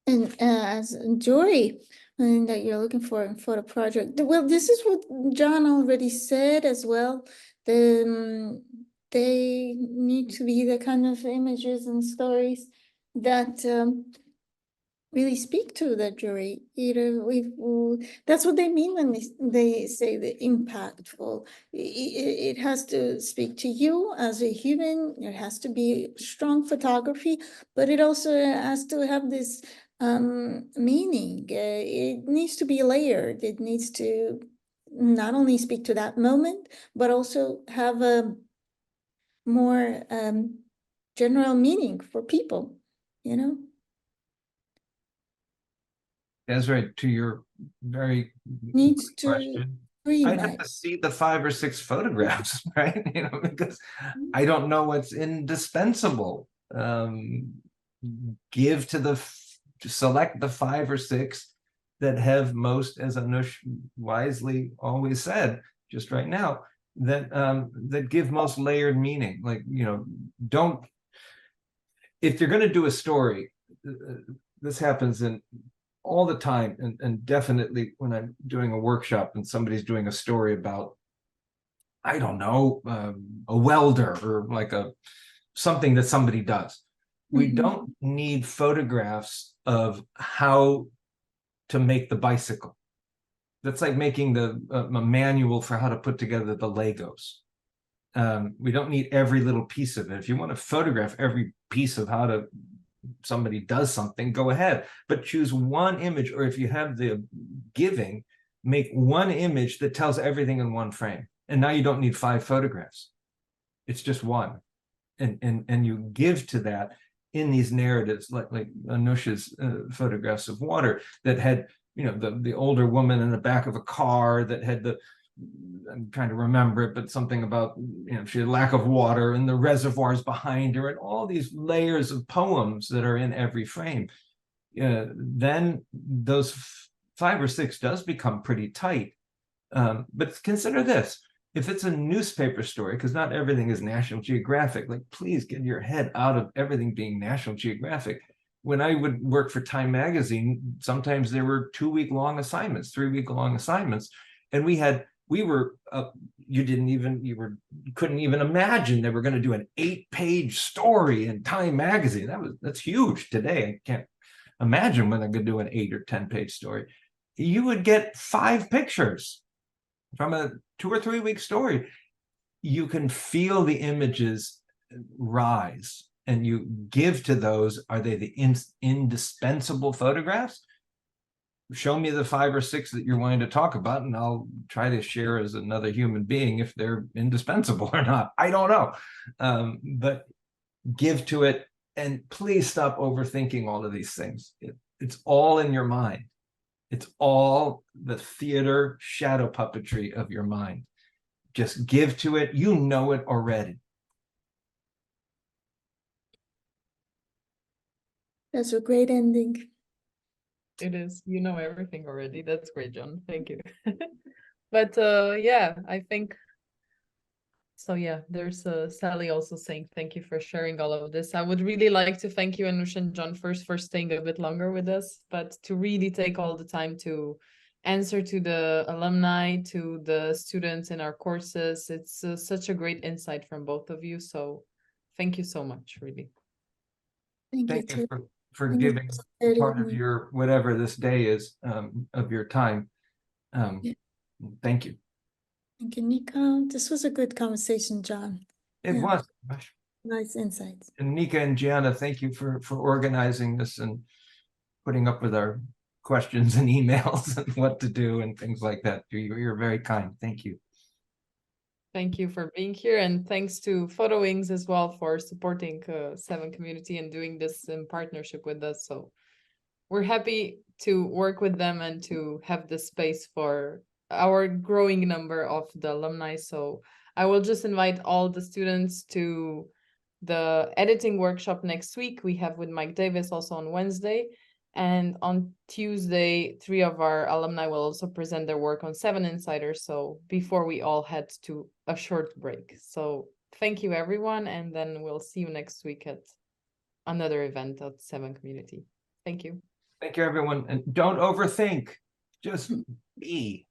And as Jory, that you're looking for in photo project. Well, this is what John already said as well. They need to be the kind of images and stories that really speak to the jury. That's what they mean when they say the impactful. It has to speak to you as a human. It has to be strong photography, but it also has to have this meaning. It needs to be layered. It needs to not only speak to that moment, but also have a more general meaning for people, Desiree, to your very needs to question, screen I'd have to see the 5 or 6 photographs, right? Because I don't know what's indispensable. Give to select the 5 or 6 that have most, as Anush wisely always said just right now, that give most layered meaning. Like, don't, if you're going to do a story, this happens in all the time, and definitely when I'm doing a workshop and somebody's doing a story about, I don't know, a welder, or like something that somebody does. We don't need photographs of how to make the bicycle. That's like making a manual for how to put together the Legos. We don't need every little piece of it. If you want to photograph every piece of how somebody does something, go ahead, but choose one image, or if you have the giving, make one image that tells everything in one frame. And now you don't need 5 photographs. It's just one. And you give to that in these narratives, like Anush's photographs of water that had the older woman in the back of a car that had I'm trying to remember it, but something about, she had lack of water and the reservoirs behind her and all these layers of poems that are in every frame. Then those 5 or 6 does become pretty tight. But consider this, if it's a newspaper story, because not everything is National Geographic, like please get your head out of everything being National Geographic. When I would work for Time Magazine, sometimes there were 2-week-long assignments, 3-week-long assignments, and you couldn't even imagine they were going to do an 8-page story in Time Magazine. That's huge today. I can't imagine when they're going to do an 8 or 10-page story. You would get 5 pictures from a 2 or 3 week story. You can feel the images rise, and you give to those. Are they the indispensable photographs? Show me the 5 or 6 that you're wanting to talk about, and I'll try to share as another human being if they're indispensable or not. I don't know. But give to it, and please stop overthinking all of these things. It's all in your mind. It's all the theater shadow puppetry of your mind. Just give to it. You know it already. That's a great ending. It is. You know everything already. That's great, John. Thank you. But yeah, I think so. Yeah, there's Sally also saying thank you for sharing all of this. I would really like to thank you, Anush and John, first for staying a bit longer with us, but to really take all the time to answer to the alumni, to the students in our courses. It's such a great insight from both of you. So thank you so much, really. Thank you for Thank you giving for part sharing of me. your whatever this day is, of your time. Yeah. Thank you. Thank you, Nika. This was a good conversation, John. It Yeah. was. Nice insights. And Nika and Gianna, thank you for organizing this and putting up with our questions and emails and what to do and things like that. You're very kind. Thank you. Thank you for being here, and thanks to Photo Wings as well for supporting 7 community and doing this in partnership with us. So we're happy to work with them and to have the space for our growing number of the alumni. So I will just invite all the students to the editing workshop next week. We have with Mike Davis also on Wednesday. And on Tuesday, 3 of our alumni will also present their work on 7 Insiders. So before we all head to a short break. So thank you, everyone. And then we'll see you next week at another event at 7 Community. Thank you. Thank you, everyone. And don't overthink. Just be.